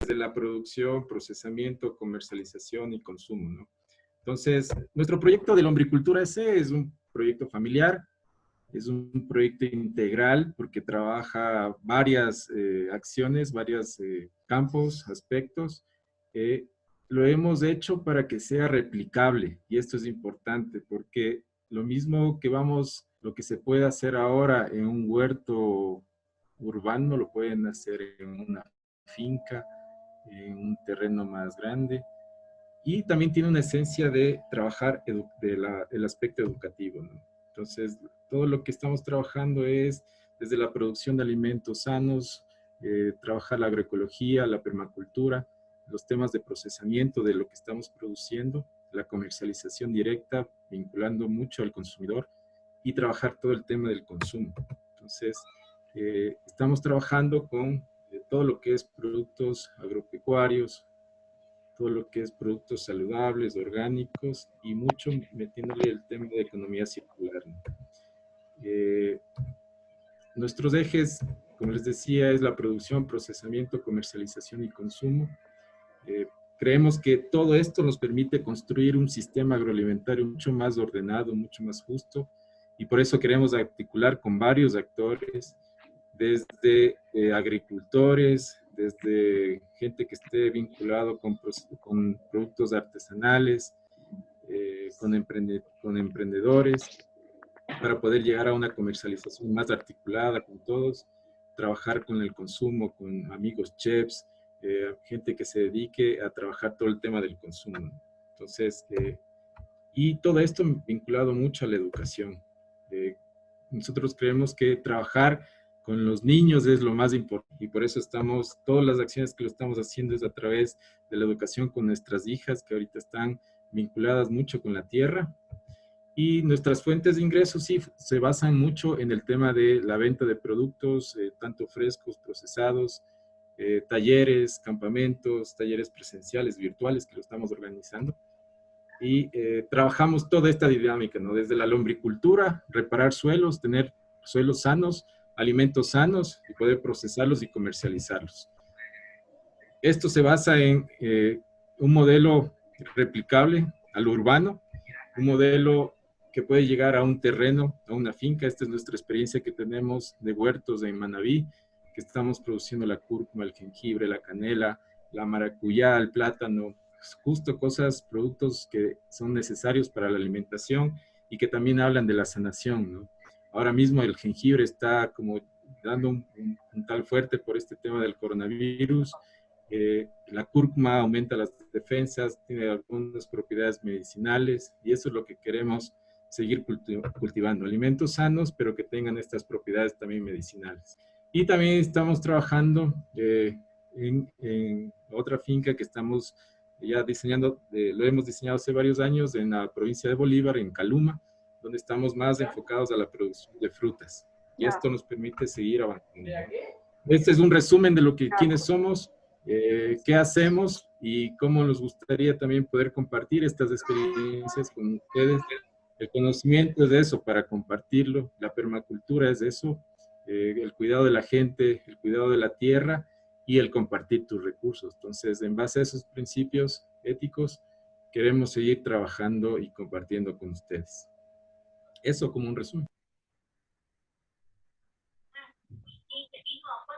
desde la producción, procesamiento, comercialización y consumo, ¿no? Entonces, nuestro proyecto de lombricultura ese es un proyecto familiar, es un proyecto integral porque trabaja varias acciones, varios campos, aspectos. Eh, lo hemos hecho para que sea replicable y esto es importante porque lo mismo que lo que se puede hacer ahora en un huerto urbano, lo pueden hacer en una finca, en un terreno más grande. Y también tiene una esencia de trabajar el aspecto educativo, ¿no? Entonces, todo lo que estamos trabajando es desde la producción de alimentos sanos, trabajar la agroecología, la permacultura, los temas de procesamiento de lo que estamos produciendo, la comercialización directa, vinculando mucho al consumidor y trabajar todo el tema del consumo. Entonces, estamos trabajando con todo lo que es productos agropecuarios, todo lo que es productos saludables, orgánicos y mucho metiéndole el tema de economía circular, ¿no? Eh, Nuestros ejes, como les decía, es la producción, procesamiento, comercialización y consumo. Eh, Creemos que todo esto nos permite construir un sistema agroalimentario mucho más ordenado, mucho más justo, y por eso queremos articular con varios actores, desde agricultores, desde gente que esté vinculado con productos artesanales, con emprendedores, para poder llegar a una comercialización más articulada con todos, trabajar con el consumo, con amigos chefs, gente que se dedique a trabajar todo el tema del consumo. Entonces, y todo esto vinculado mucho a la educación. Nosotros creemos que trabajar con los niños es lo más importante y por eso todas las acciones que lo estamos haciendo es a través de la educación con nuestras hijas que ahorita están vinculadas mucho con la tierra. Y nuestras fuentes de ingresos sí se basan mucho en el tema de la venta de productos, tanto frescos, procesados, talleres, campamentos, talleres presenciales, virtuales que lo estamos organizando. Y trabajamos toda esta dinámica, ¿no? Desde la lombricultura, reparar suelos, tener suelos sanos, alimentos sanos y poder procesarlos y comercializarlos. Esto se basa en un modelo replicable al urbano, un modelo que puede llegar a un terreno, a una finca. Esta es nuestra experiencia que tenemos de huertos en Manabí, que estamos produciendo la cúrcuma, el jengibre, la canela, la maracuyá, el plátano, justo cosas, productos que son necesarios para la alimentación y que también hablan de la sanación, ¿no? Ahora mismo el jengibre está como dando un tal fuerte por este tema del coronavirus. La cúrcuma aumenta las defensas, tiene algunas propiedades medicinales y eso es lo que queremos seguir cultivando. Alimentos sanos, pero que tengan estas propiedades también medicinales. Y también estamos trabajando en otra finca que estamos ya diseñando, lo hemos diseñado hace varios años en la provincia de Bolívar, en Caluma, donde estamos más enfocados a la producción de frutas. Y esto nos permite seguir avanzando. Este es un resumen de quiénes somos, qué hacemos y cómo nos gustaría también poder compartir estas experiencias con ustedes. El conocimiento es de eso, para compartirlo. La permacultura es de eso, el cuidado de la gente, el cuidado de la tierra y el compartir tus recursos. Entonces, en base a esos principios éticos, queremos seguir trabajando y compartiendo con ustedes. Eso como un resumen.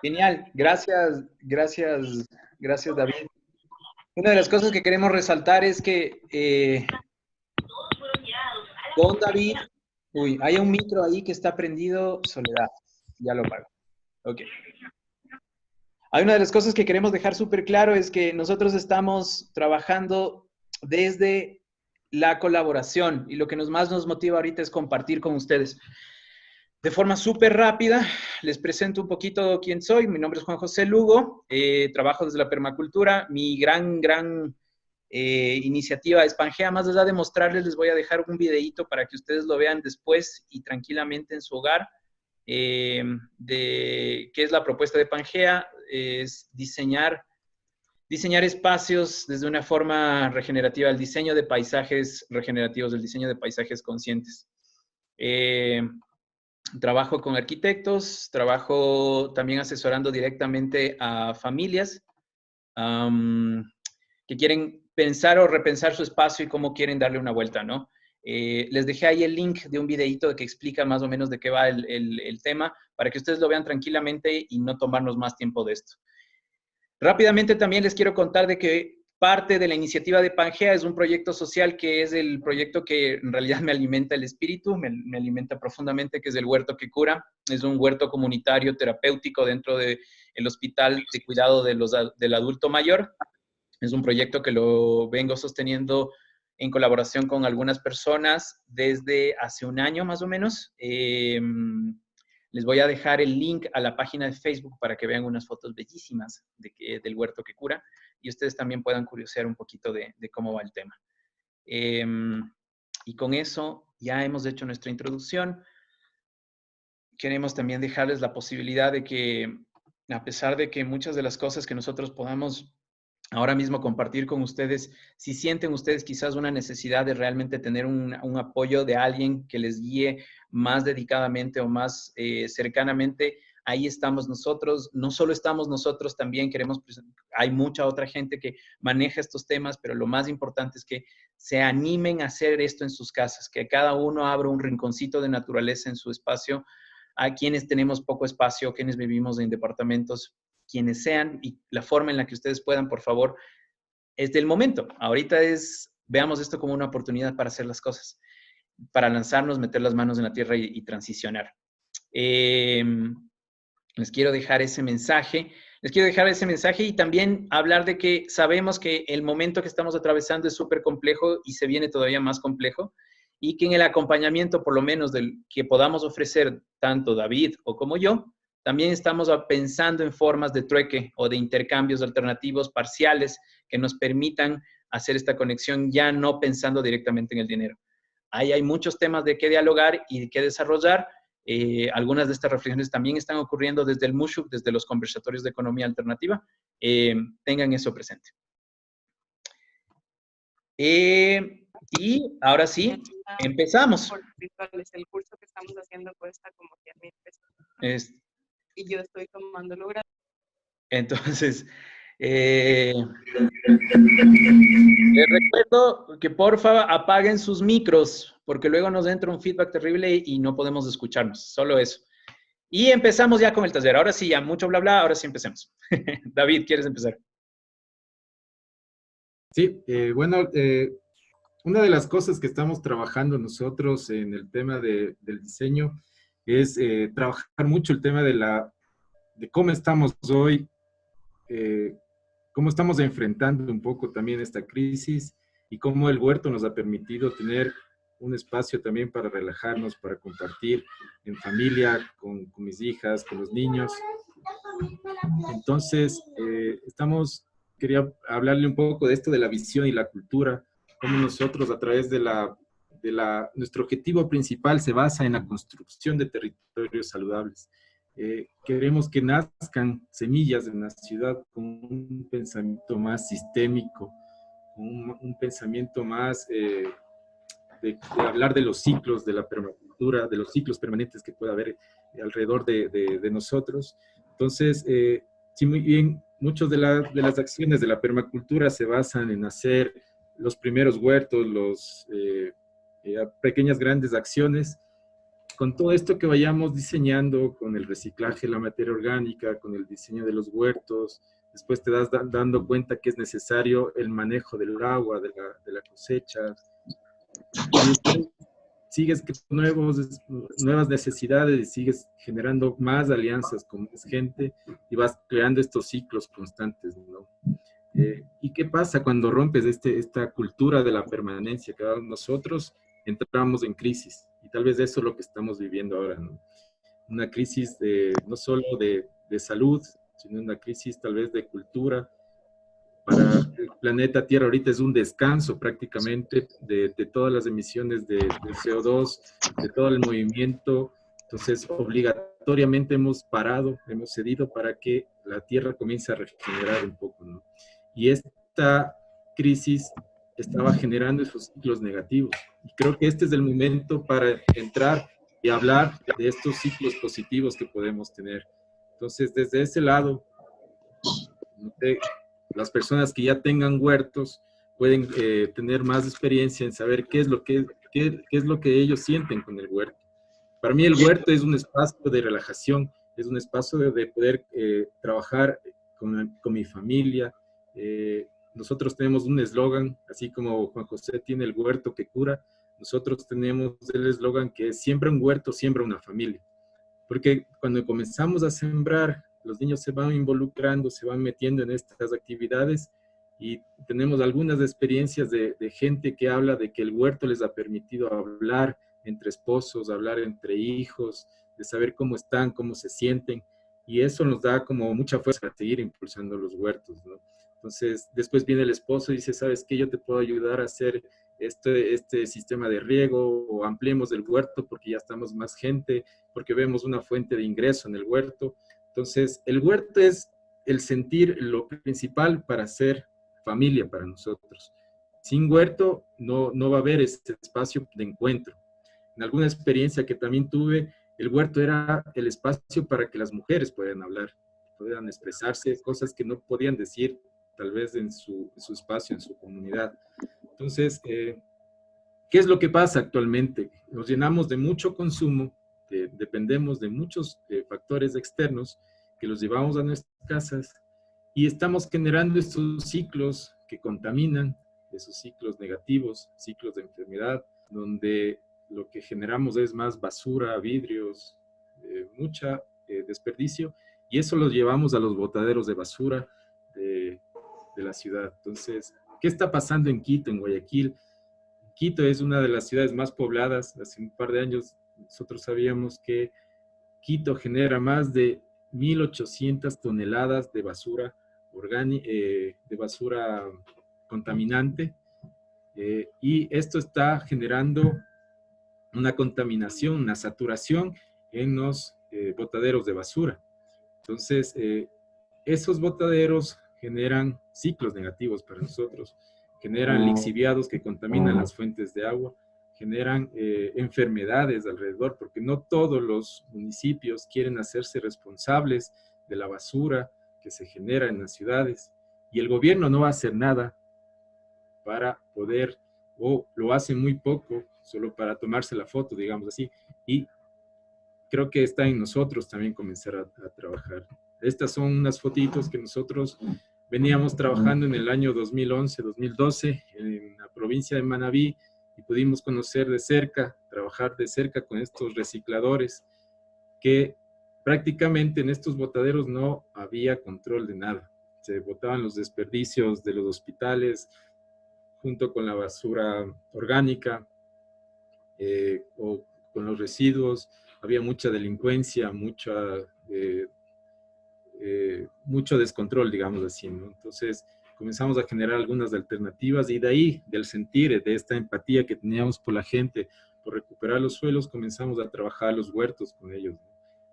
Genial, gracias, gracias, gracias David. Una de las cosas que queremos resaltar es que con David, hay un micro ahí que está prendido, Soledad, ya lo pago. Ok. Hay una de las cosas que queremos dejar súper claro es que nosotros estamos trabajando desde la colaboración y lo que más nos motiva ahorita es compartir con ustedes. De forma súper rápida, les presento un poquito quién soy. Mi nombre es Juan José Lugo, trabajo desde la permacultura. Mi gran iniciativa es Pangea. Más allá de mostrarles, les voy a dejar un videíto para que ustedes lo vean después y tranquilamente en su hogar. De qué es la propuesta de Pangea, es diseñar espacios desde una forma regenerativa, el diseño de paisajes regenerativos, el diseño de paisajes conscientes. Trabajo con arquitectos, trabajo también asesorando directamente a familias que quieren pensar o repensar su espacio y cómo quieren darle una vuelta, ¿no? Les dejé ahí el link de un videíto que explica más o menos de qué va el tema, para que ustedes lo vean tranquilamente y no tomarnos más tiempo de esto. Rápidamente también les quiero contar de que parte de la iniciativa de Pangea es un proyecto social que es el proyecto que en realidad me alimenta el espíritu, me alimenta profundamente, que es el Huerto que Cura. Es un huerto comunitario terapéutico dentro del hospital de cuidado del adulto mayor. Es un proyecto que lo vengo sosteniendo en colaboración con algunas personas desde hace un año más o menos. Les voy a dejar el link a la página de Facebook para que vean unas fotos bellísimas del Huerto que Cura y ustedes también puedan curiosear un poquito de cómo va el tema. Y con eso ya hemos hecho nuestra introducción. Queremos también dejarles la posibilidad de que, a pesar de que muchas de las cosas que nosotros podamos ahora mismo compartir con ustedes, si sienten ustedes quizás una necesidad de realmente tener un apoyo de alguien que les guíe más dedicadamente o más cercanamente, ahí estamos nosotros. No solo estamos nosotros, también queremos, pues, hay mucha otra gente que maneja estos temas, pero lo más importante es que se animen a hacer esto en sus casas, que cada uno abra un rinconcito de naturaleza en su espacio. A quienes tenemos poco espacio, quienes vivimos en departamentos, quienes sean, y la forma en la que ustedes puedan, por favor, es del momento. Ahorita veamos esto como una oportunidad para hacer las cosas, para lanzarnos, meter las manos en la tierra y transicionar. Les quiero dejar ese mensaje. Les quiero dejar ese mensaje y también hablar de que sabemos que el momento que estamos atravesando es súper complejo y se viene todavía más complejo, y que en el acompañamiento, por lo menos, del que podamos ofrecer tanto David o como yo, también estamos pensando en formas de trueque o de intercambios alternativos parciales que nos permitan hacer esta conexión ya no pensando directamente en el dinero. Ahí hay muchos temas de qué dialogar y de qué desarrollar. Algunas de estas reflexiones también están ocurriendo desde el MUSHUC, desde los conversatorios de economía alternativa. Tengan eso presente. Y ahora sí, empezamos. El curso que estamos haciendo cuesta como 100,000 pesos. Y yo estoy tomándolo gratis. Entonces, les recuerdo que porfa apaguen sus micros, porque luego nos entra un feedback terrible y no podemos escucharnos, solo eso. Y empezamos ya con el taller. Ahora sí, ya mucho bla bla, ahora sí empecemos. David, ¿quieres empezar? Sí, bueno, una de las cosas que estamos trabajando nosotros en el tema del diseño es trabajar mucho el tema de cómo estamos hoy, cómo estamos enfrentando un poco también esta crisis y cómo el huerto nos ha permitido tener un espacio también para relajarnos, para compartir en familia, con mis hijas, con los niños. Entonces, quería hablarle un poco de esto de la visión y la cultura, cómo nosotros a través nuestro objetivo principal se basa en la construcción de territorios saludables. Queremos que nazcan semillas en la ciudad con un pensamiento más sistémico, con un pensamiento más de hablar de los ciclos de la permacultura, de los ciclos permanentes que puede haber alrededor de nosotros. Entonces, sí, muy bien, muchas de las acciones de la permacultura se basan en hacer los primeros huertos, pequeñas, grandes acciones. Con todo esto que vayamos diseñando, con el reciclaje de la materia orgánica, con el diseño de los huertos, después te das dando cuenta que es necesario el manejo del agua, de la cosecha. Y sigues creando nuevas necesidades y sigues generando más alianzas con más gente y vas creando estos ciclos constantes, ¿no? ¿Y qué pasa cuando rompes esta cultura de la permanencia? Que nosotros entramos en crisis y tal vez eso es lo que estamos viviendo ahora, ¿no? Una crisis no solo de salud, sino una crisis tal vez de cultura. Para el planeta Tierra ahorita es un descanso prácticamente de todas las emisiones de CO2, de todo el movimiento. Entonces, obligatoriamente hemos cedido para que la Tierra comience a regenerar un poco, ¿no? Y esta crisis estaba generando esos ciclos negativos. Y creo que este es el momento para entrar y hablar de estos ciclos positivos que podemos tener. Entonces, desde ese lado, las personas que ya tengan huertos pueden tener más experiencia en saber qué es lo que ellos sienten con el huerto. Para mí el huerto es un espacio de relajación, es un espacio de poder trabajar con mi familia. Nosotros tenemos un eslogan, así como Juan José tiene el huerto que cura, nosotros tenemos el eslogan que es siembra un huerto, siembra una familia. Porque cuando comenzamos a sembrar, los niños se van involucrando, se van metiendo en estas actividades y tenemos algunas experiencias de gente que habla de que el huerto les ha permitido hablar entre esposos, hablar entre hijos, de saber cómo están, cómo se sienten, y eso nos da como mucha fuerza para seguir impulsando los huertos, ¿no? Entonces, después viene el esposo y dice, ¿sabes qué? Yo te puedo ayudar a hacer este sistema de riego, o ampliemos el huerto porque ya estamos más gente, porque vemos una fuente de ingreso en el huerto. Entonces, el huerto es el sentir lo principal para ser familia para nosotros. Sin huerto no va a haber ese espacio de encuentro. En alguna experiencia que también tuve, el huerto era el espacio para que las mujeres puedan hablar, puedan expresarse, cosas que no podían decir tal vez en su espacio, en su comunidad. Entonces, ¿qué es lo que pasa actualmente? Nos llenamos de mucho consumo, dependemos de muchos factores externos que los llevamos a nuestras casas y estamos generando estos ciclos que contaminan, esos ciclos negativos, ciclos de enfermedad, donde lo que generamos es más basura, vidrios, mucha desperdicio, y eso lo llevamos a los botaderos de basura de la ciudad. Entonces, ¿qué está pasando en Quito, en Guayaquil? Quito es una de las ciudades más pobladas. Hace un par de años nosotros sabíamos que Quito genera más de 1.800 toneladas de basura de basura contaminante, y esto está generando una contaminación, una saturación en los botaderos de basura. Entonces, esos botaderos generan ciclos negativos para nosotros, generan lixiviados que contaminan las fuentes de agua, generan enfermedades alrededor, porque no todos los municipios quieren hacerse responsables de la basura que se genera en las ciudades, y el gobierno no va a hacer nada para poder, o lo hace muy poco, solo para tomarse la foto, digamos así, y creo que está en nosotros también comenzar a trabajar. Estas son unas fotitos que nosotros veníamos trabajando en el año 2011, 2012, en la provincia de Manabí, y pudimos conocer de cerca, trabajar de cerca con estos recicladores, que prácticamente en estos botaderos no había control de nada. Se botaban los desperdicios de los hospitales, junto con la basura orgánica, o con los residuos. Había mucha delincuencia, mucho descontrol, digamos así, ¿no? Entonces comenzamos a generar algunas alternativas, y de ahí, del sentir, de esta empatía que teníamos por la gente, por recuperar los suelos, comenzamos a trabajar los huertos con ellos, ¿no?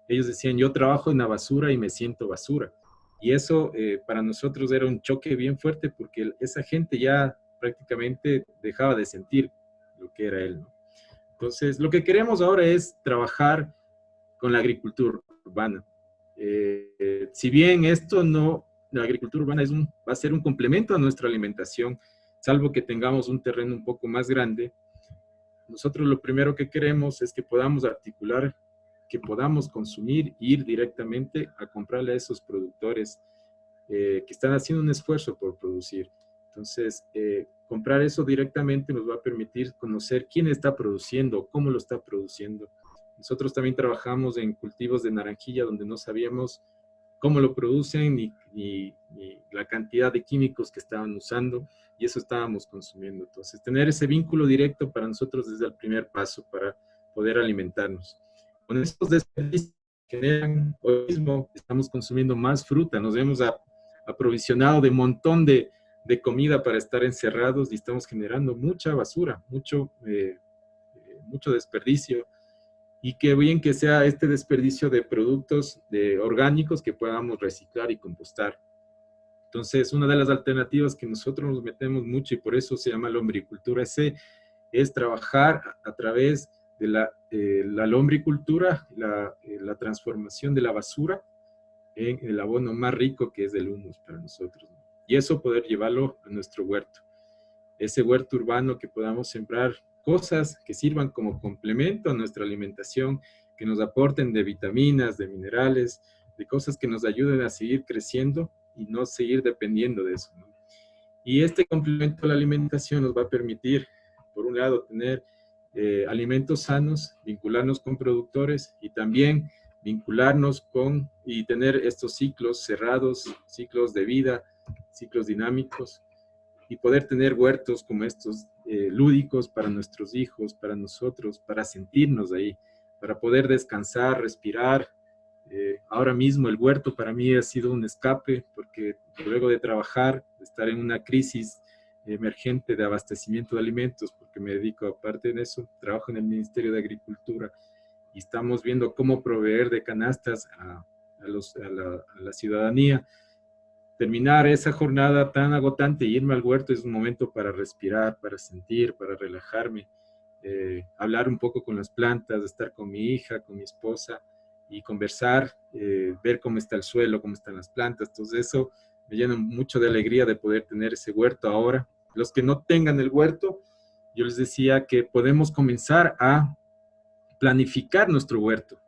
Ellos decían, yo trabajo en la basura y me siento basura. Y eso para nosotros era un choque bien fuerte, porque esa gente ya prácticamente dejaba de sentir lo que era él, ¿no? Entonces, lo que queremos ahora es trabajar con la agricultura urbana. Si bien la agricultura urbana va a ser un complemento a nuestra alimentación, salvo que tengamos un terreno un poco más grande, nosotros lo primero que queremos es que podamos articular, que podamos consumir, ir directamente a comprarle a esos productores que están haciendo un esfuerzo por producir. Entonces, comprar eso directamente nos va a permitir conocer quién está produciendo, cómo lo está produciendo. Nosotros también trabajamos en cultivos de naranjilla donde no sabíamos cómo lo producen ni la cantidad de químicos que estaban usando, y eso estábamos consumiendo. Entonces, tener ese vínculo directo para nosotros es el primer paso para poder alimentarnos. Con estos desperdicios que generan, hoy mismo estamos consumiendo más fruta, nos hemos aprovisionado de un montón de comida para estar encerrados, y estamos generando mucha basura, mucho desperdicio. Y qué bien que sea este desperdicio de productos orgánicos que podamos reciclar y compostar. Entonces, una de las alternativas que nosotros nos metemos mucho, y por eso se llama lombricultura S, es trabajar a través de la lombricultura, la transformación de la basura en el abono más rico, que es el humus para nosotros. y eso poder llevarlo a nuestro huerto. Ese huerto urbano que podamos sembrar cosas que sirvan como complemento a nuestra alimentación, que nos aporten de vitaminas, de minerales, de cosas que nos ayuden a seguir creciendo y no seguir dependiendo de eso, ¿no? Y este complemento a la alimentación nos va a permitir, por un lado, tener alimentos sanos, vincularnos con productores y también vincularnos con y tener estos ciclos cerrados, ciclos de vida, ciclos dinámicos, y poder tener huertos como estos lúdicos para nuestros hijos, para nosotros, para sentirnos ahí, para poder descansar, respirar. Ahora mismo el huerto para mí ha sido un escape, porque luego de trabajar, de estar en una crisis emergente de abastecimiento de alimentos, porque me dedico aparte de eso, trabajo en el Ministerio de Agricultura, y estamos viendo cómo proveer de canastas a la ciudadanía. Terminar esa jornada tan agotante y irme al huerto es un momento para respirar, para sentir, para relajarme, hablar un poco con las plantas, estar con mi hija, con mi esposa y conversar, ver cómo está el suelo, cómo están las plantas. Entonces eso me llena mucho de alegría de poder tener ese huerto ahora. Los que no tengan el huerto, yo les decía que podemos comenzar a planificar nuestro huerto.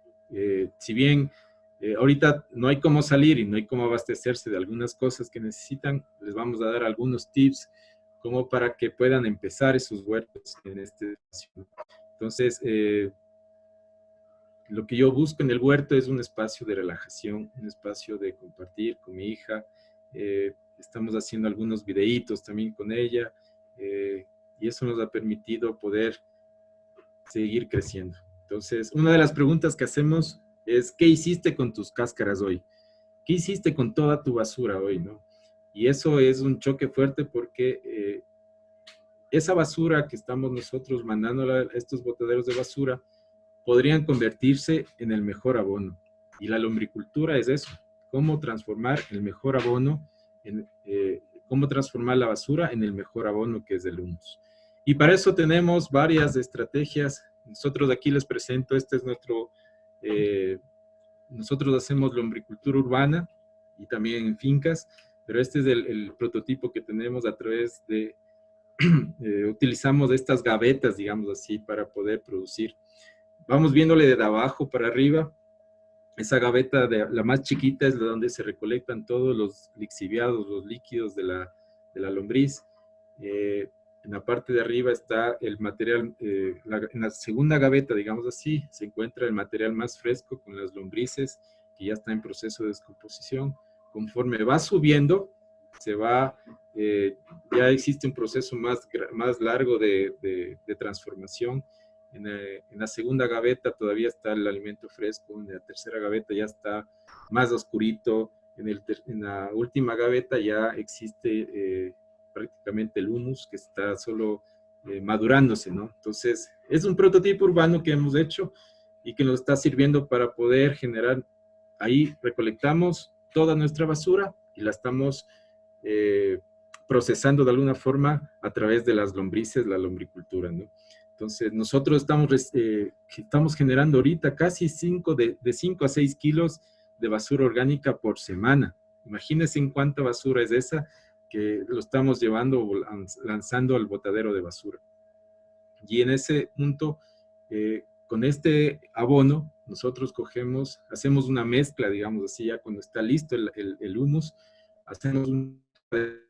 Si bien ahorita no hay cómo salir y no hay cómo abastecerse de algunas cosas que necesitan, les vamos a dar algunos tips como para que puedan empezar esos huertos en este espacio. Entonces, lo que yo busco en el huerto es un espacio de relajación, un espacio de compartir con mi hija. Estamos haciendo algunos videitos también con ella, y eso nos ha permitido poder seguir creciendo. Entonces, una de las preguntas que hacemos es, ¿qué hiciste con tus cáscaras hoy? ¿Qué hiciste con toda tu basura hoy, no? Y eso es un choque fuerte porque esa basura que estamos nosotros mandando a estos botaderos de basura podrían convertirse en el mejor abono. Y la lombricultura es eso, cómo transformar el mejor abono, cómo transformar la basura en el mejor abono que es el humus. Y para eso tenemos varias estrategias. Nosotros aquí les presento, este es nuestro, nosotros hacemos lombricultura urbana y también en fincas, pero este es el prototipo que tenemos a través de, utilizamos estas gavetas, digamos así, para poder producir. Vamos viéndole de abajo para arriba. Esa gaveta, la más chiquita, es donde se recolectan todos los lixiviados, los líquidos de la lombriz. En la parte de arriba está el material, en la segunda gaveta, digamos así, se encuentra el material más fresco con las lombrices, que ya está en proceso de descomposición. Conforme va subiendo, se va, ya existe un proceso más largo de transformación. En la segunda gaveta todavía está el alimento fresco, en la tercera gaveta ya está más oscurito, en la última gaveta ya existe prácticamente el humus que está solo madurándose, ¿no? Entonces, es un prototipo urbano que hemos hecho y que nos está sirviendo para poder generar, ahí recolectamos toda nuestra basura y la estamos procesando de alguna forma a través de las lombrices, la lombricultura, ¿no? Entonces, nosotros estamos generando ahorita casi de 5 a 6 kilos de basura orgánica por semana. Imagínense en cuánta basura es esa que lo estamos llevando o lanzando al botadero de basura. Y en ese punto, con este abono, nosotros hacemos una mezcla, digamos así, ya cuando está listo el humus, hacemos una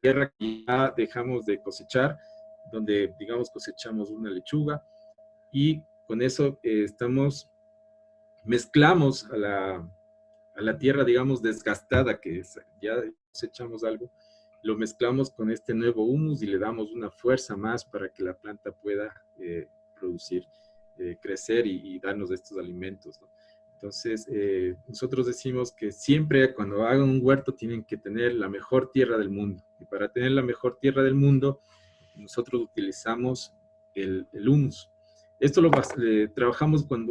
tierra que ya dejamos de cosechar, donde, digamos, cosechamos una lechuga, y con eso mezclamos a la tierra, digamos, desgastada, que ya cosechamos algo, lo mezclamos con este nuevo humus y le damos una fuerza más para que la planta pueda producir, crecer y darnos estos alimentos, ¿no? Entonces, nosotros decimos que siempre cuando hagan un huerto tienen que tener la mejor tierra del mundo. Y para tener la mejor tierra del mundo, nosotros utilizamos el humus. Esto lo trabajamos con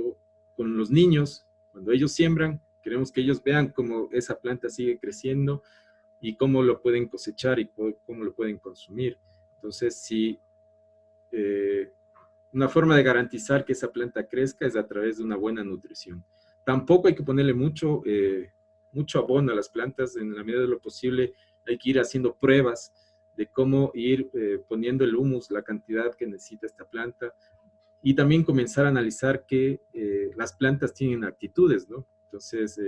los niños, cuando ellos siembran, queremos que ellos vean cómo esa planta sigue creciendo y cómo lo pueden cosechar y cómo lo pueden consumir. Entonces, una forma de garantizar que esa planta crezca es a través de una buena nutrición. Tampoco hay que ponerle mucho abono a las plantas. En la medida de lo posible, hay que ir haciendo pruebas de cómo ir poniendo el humus, la cantidad que necesita esta planta, y también comenzar a analizar que las plantas tienen actitudes, ¿no? Entonces,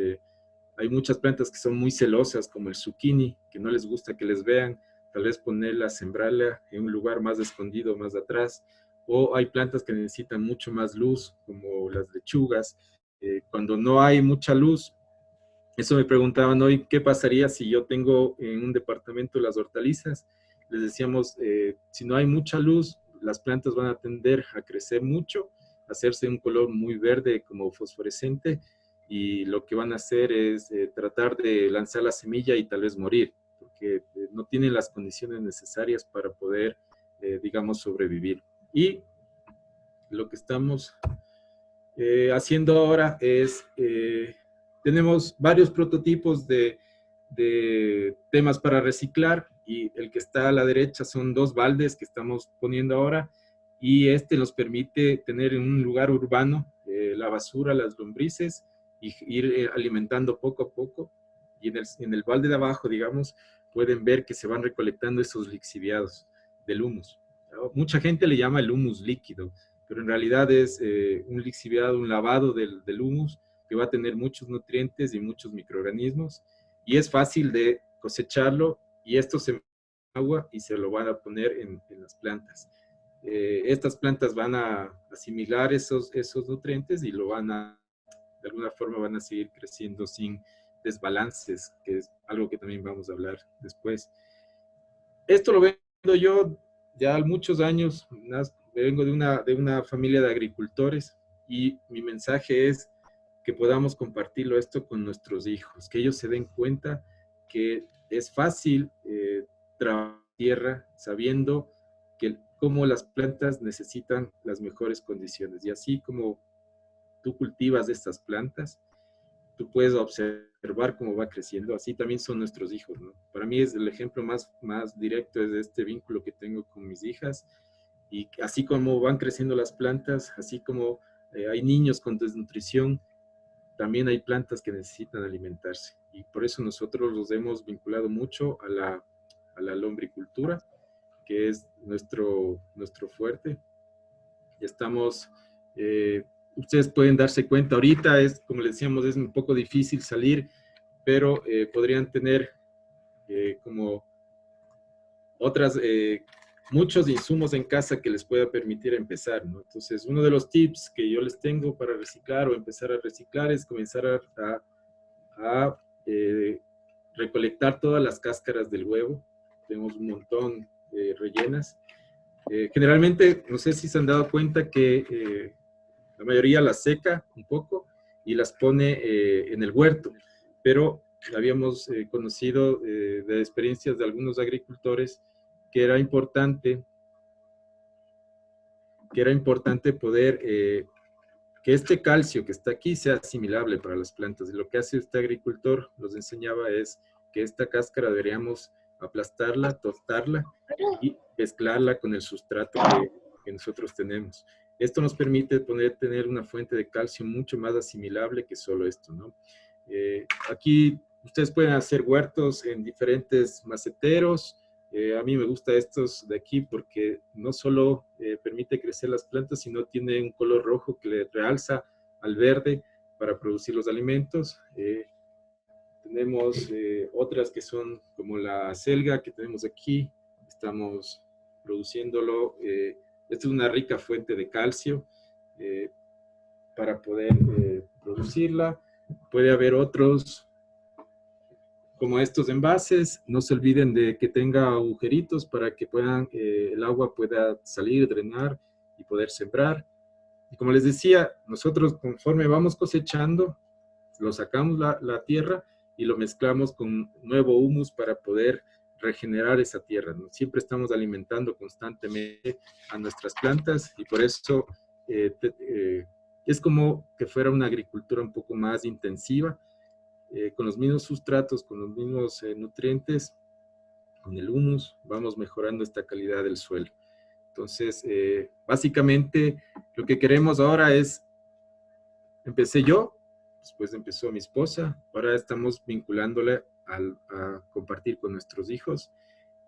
hay muchas plantas que son muy celosas, como el zucchini, que no les gusta que les vean, tal vez ponerla, sembrarla en un lugar más escondido, más atrás, o hay plantas que necesitan mucho más luz, como las lechugas. Cuando no hay mucha luz, eso me preguntaban hoy, ¿qué pasaría si yo tengo en un departamento las hortalizas? Les decíamos, si no hay mucha luz, las plantas van a tender a crecer mucho, a hacerse un color muy verde como fosforescente, y lo que van a hacer es tratar de lanzar la semilla y tal vez morir, porque no tienen las condiciones necesarias para poder, digamos, sobrevivir. Y lo que estamos haciendo ahora es, tenemos varios prototipos de temas para reciclar, y el que está a la derecha son 2 baldes que estamos poniendo ahora, y este nos permite tener en un lugar urbano la basura, las lombrices, y ir alimentando poco a poco. Y en el balde de abajo, digamos, pueden ver que se van recolectando esos lixiviados del humus. Mucha gente le llama el humus líquido, pero en realidad es un lixiviado, un lavado del humus, que va a tener muchos nutrientes y muchos microorganismos, y es fácil de cosecharlo, y esto se mete en agua y se lo van a poner en las plantas. Estas plantas van a asimilar esos nutrientes y lo van a, de alguna forma van a seguir creciendo sin desbalances, que es algo que también vamos a hablar después. Esto lo vendo yo ya muchos años, vengo de una familia de agricultores, y mi mensaje es que podamos compartirlo esto con nuestros hijos, que ellos se den cuenta que es fácil trabajar tierra sabiendo que cómo las plantas necesitan las mejores condiciones, y así como tú cultivas estas plantas, tú puedes observar cómo va creciendo, así también son nuestros hijos, ¿no? Para mí es el ejemplo más directo es este vínculo que tengo con mis hijas, y así como van creciendo las plantas, así como hay niños con desnutrición, también hay plantas que necesitan alimentarse, y por eso nosotros los hemos vinculado mucho a la lombricultura, que es nuestro fuerte. Estamos, ustedes pueden darse cuenta, ahorita es, como les decíamos, es un poco difícil salir, pero podrían tener como otras, muchos insumos en casa que les pueda permitir empezar, ¿no? Entonces, uno de los tips que yo les tengo para reciclar o empezar a reciclar es comenzar a recolectar todas las cáscaras del huevo. Tenemos un montón rellenas. Generalmente, no sé si se han dado cuenta que la mayoría las seca un poco y las pone en el huerto, pero habíamos conocido de experiencias de algunos agricultores que era importante poder que este calcio que está aquí sea asimilable para las plantas. Y lo que hace este agricultor, nos enseñaba, es que esta cáscara deberíamos aplastarla, tostarla y mezclarla con el sustrato que nosotros tenemos. Esto nos permite tener una fuente de calcio mucho más asimilable que solo esto, ¿no? Aquí ustedes pueden hacer huertos en diferentes maceteros. A mí me gusta estos de aquí porque no solo permite crecer las plantas, sino tiene un color rojo que le realza al verde para producir los alimentos. Tenemos otras que son como la selga que tenemos aquí. Estamos produciéndolo. Esta es una rica fuente de calcio para poder producirla. Puede haber otros como estos envases. No se olviden de que tenga agujeritos para que el agua pueda salir, drenar y poder sembrar. Y como les decía, nosotros conforme vamos cosechando, lo sacamos la tierra y lo mezclamos con nuevo humus para poder regenerar esa tierra, ¿no? Siempre estamos alimentando constantemente a nuestras plantas, y por eso es como que fuera una agricultura un poco más intensiva, con los mismos sustratos, con los mismos nutrientes, con el humus, vamos mejorando esta calidad del suelo. Entonces, básicamente, lo que queremos ahora es, empecé yo, después empezó mi esposa, ahora estamos vinculándole a compartir con nuestros hijos,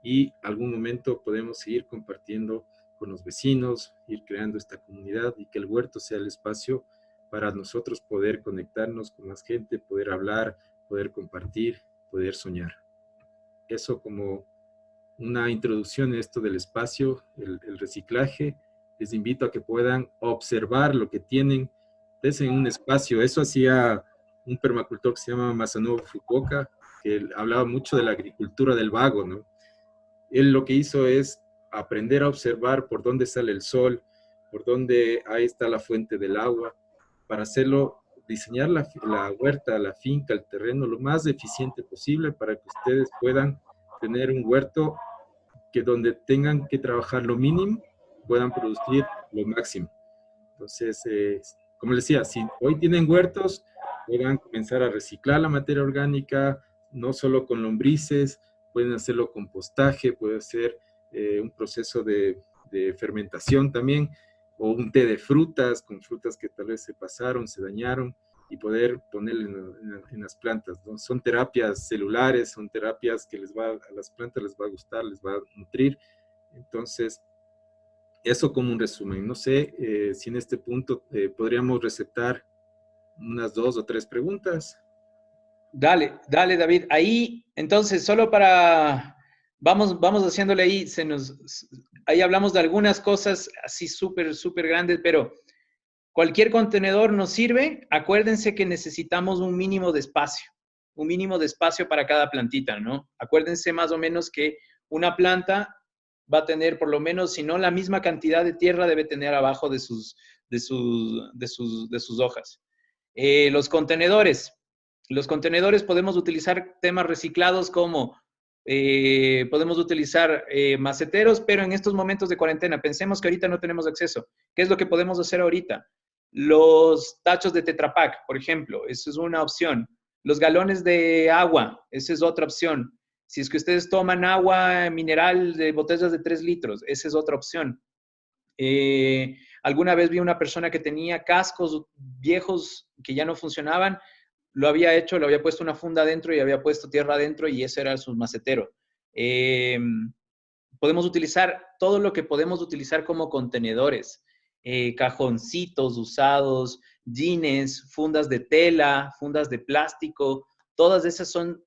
y algún momento podemos seguir compartiendo con los vecinos, ir creando esta comunidad, y que el huerto sea el espacio para nosotros poder conectarnos con más gente, poder hablar, poder compartir, poder soñar. Eso como una introducción a esto del espacio, el reciclaje. Les invito a que puedan observar lo que tienen en un espacio. Eso hacía un permacultor que se llama Masanobu Fukuoka, que él hablaba mucho de la agricultura del vago, ¿no? Él lo que hizo es aprender a observar por dónde sale el sol, por dónde ahí está la fuente del agua, para hacerlo, diseñar la huerta, la finca, el terreno lo más eficiente posible para que ustedes puedan tener un huerto que donde tengan que trabajar lo mínimo, puedan producir lo máximo. Entonces, como les decía, si hoy tienen huertos, puedan comenzar a reciclar la materia orgánica, no solo con lombrices, pueden hacerlo con compostaje, puede ser un proceso de fermentación también, o un té de frutas, con frutas que tal vez se pasaron, se dañaron, y poder ponerle en las plantas, ¿no? Son terapias celulares, son terapias que a las plantas les va a gustar, les va a nutrir. Entonces, eso como un resumen. No sé si en este punto podríamos recetar unas 2 o 3 preguntas. Dale, dale, David. Ahí, entonces, solo para... Vamos haciéndole ahí, ahí hablamos de algunas cosas así súper, súper grandes, pero cualquier contenedor nos sirve. Acuérdense que necesitamos un mínimo de espacio para cada plantita, ¿no? Acuérdense más o menos que una planta va a tener por lo menos, si no la misma cantidad de tierra, debe tener abajo de sus hojas. Los contenedores podemos utilizar temas reciclados como podemos utilizar maceteros, pero en estos momentos de cuarentena, pensemos que ahorita no tenemos acceso. ¿Qué es lo que podemos hacer ahorita? Los tachos de Tetra Pak, por ejemplo, eso es una opción. Los galones de agua, esa es otra opción. Si es que ustedes toman agua mineral de botellas de 3 litros, esa es otra opción. Alguna vez vi una persona que tenía cascos viejos que ya no funcionaban, lo había hecho, le había puesto una funda adentro y había puesto tierra adentro y ese era su macetero. Podemos utilizar todo lo que podemos utilizar como contenedores, cajoncitos usados, jeans, fundas de tela, fundas de plástico, todas esas son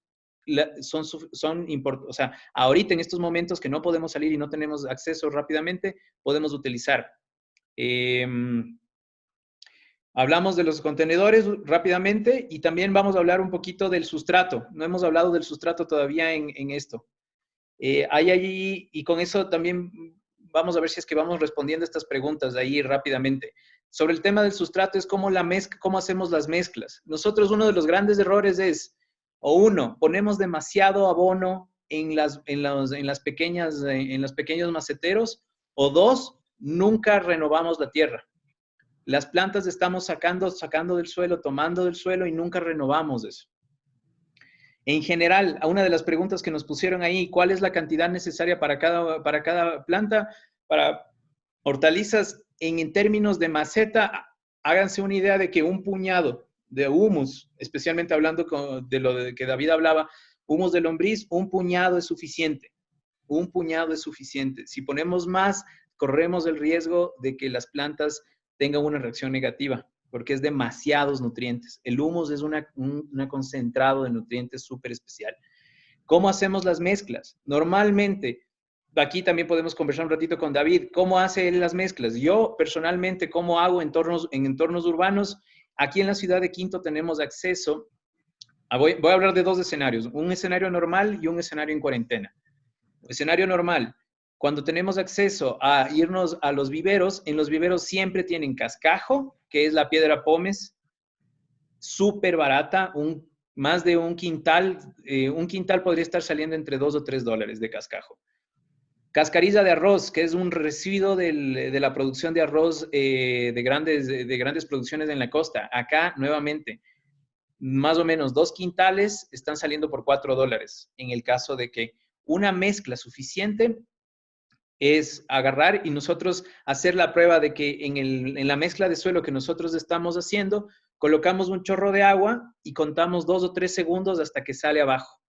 importantes. O sea, ahorita en estos momentos que no podemos salir y no tenemos acceso rápidamente, podemos utilizar. Hablamos de los contenedores rápidamente y también vamos a hablar un poquito del sustrato. No hemos hablado del sustrato todavía en esto. Hay allí, y con eso también vamos a ver si es que vamos respondiendo estas preguntas ahí rápidamente. Sobre el tema del sustrato es cómo hacemos las mezclas. Nosotros uno de los grandes errores es, ponemos demasiado abono en los pequeños maceteros, o 2, nunca renovamos la tierra. Las plantas estamos sacando del suelo, tomando del suelo y nunca renovamos eso. En general, a una de las preguntas que nos pusieron ahí, ¿cuál es la cantidad necesaria para cada planta? Para hortalizas, en términos de maceta, háganse una idea de que un puñado de humus, especialmente hablando de lo que David hablaba, humus de lombriz, un puñado es suficiente. Un puñado es suficiente. Si ponemos más, corremos el riesgo de que las plantas tengan una reacción negativa, porque es demasiados nutrientes. El humus es un concentrado de nutrientes súper especial. ¿Cómo hacemos las mezclas? Normalmente, aquí también podemos conversar un ratito con David, ¿cómo hace él las mezclas? Yo, personalmente, ¿cómo hago en entornos urbanos? Aquí en la ciudad de Quinto tenemos acceso, voy a hablar de 2 escenarios, un escenario normal y un escenario en cuarentena. Escenario normal, cuando tenemos acceso a irnos a los viveros, en los viveros siempre tienen cascajo, que es la piedra pómez, súper barata, más de un quintal podría estar saliendo entre $2 o $3 de cascajo. Cascarilla de arroz, que es un residuo de la producción de arroz de grandes producciones en la costa. Acá, nuevamente, más o menos 2 quintales están saliendo por $4. En el caso de que una mezcla suficiente es agarrar y nosotros hacer la prueba de que en la mezcla de suelo que nosotros estamos haciendo, colocamos un chorro de agua y contamos 2 o 3 segundos hasta que sale abajo.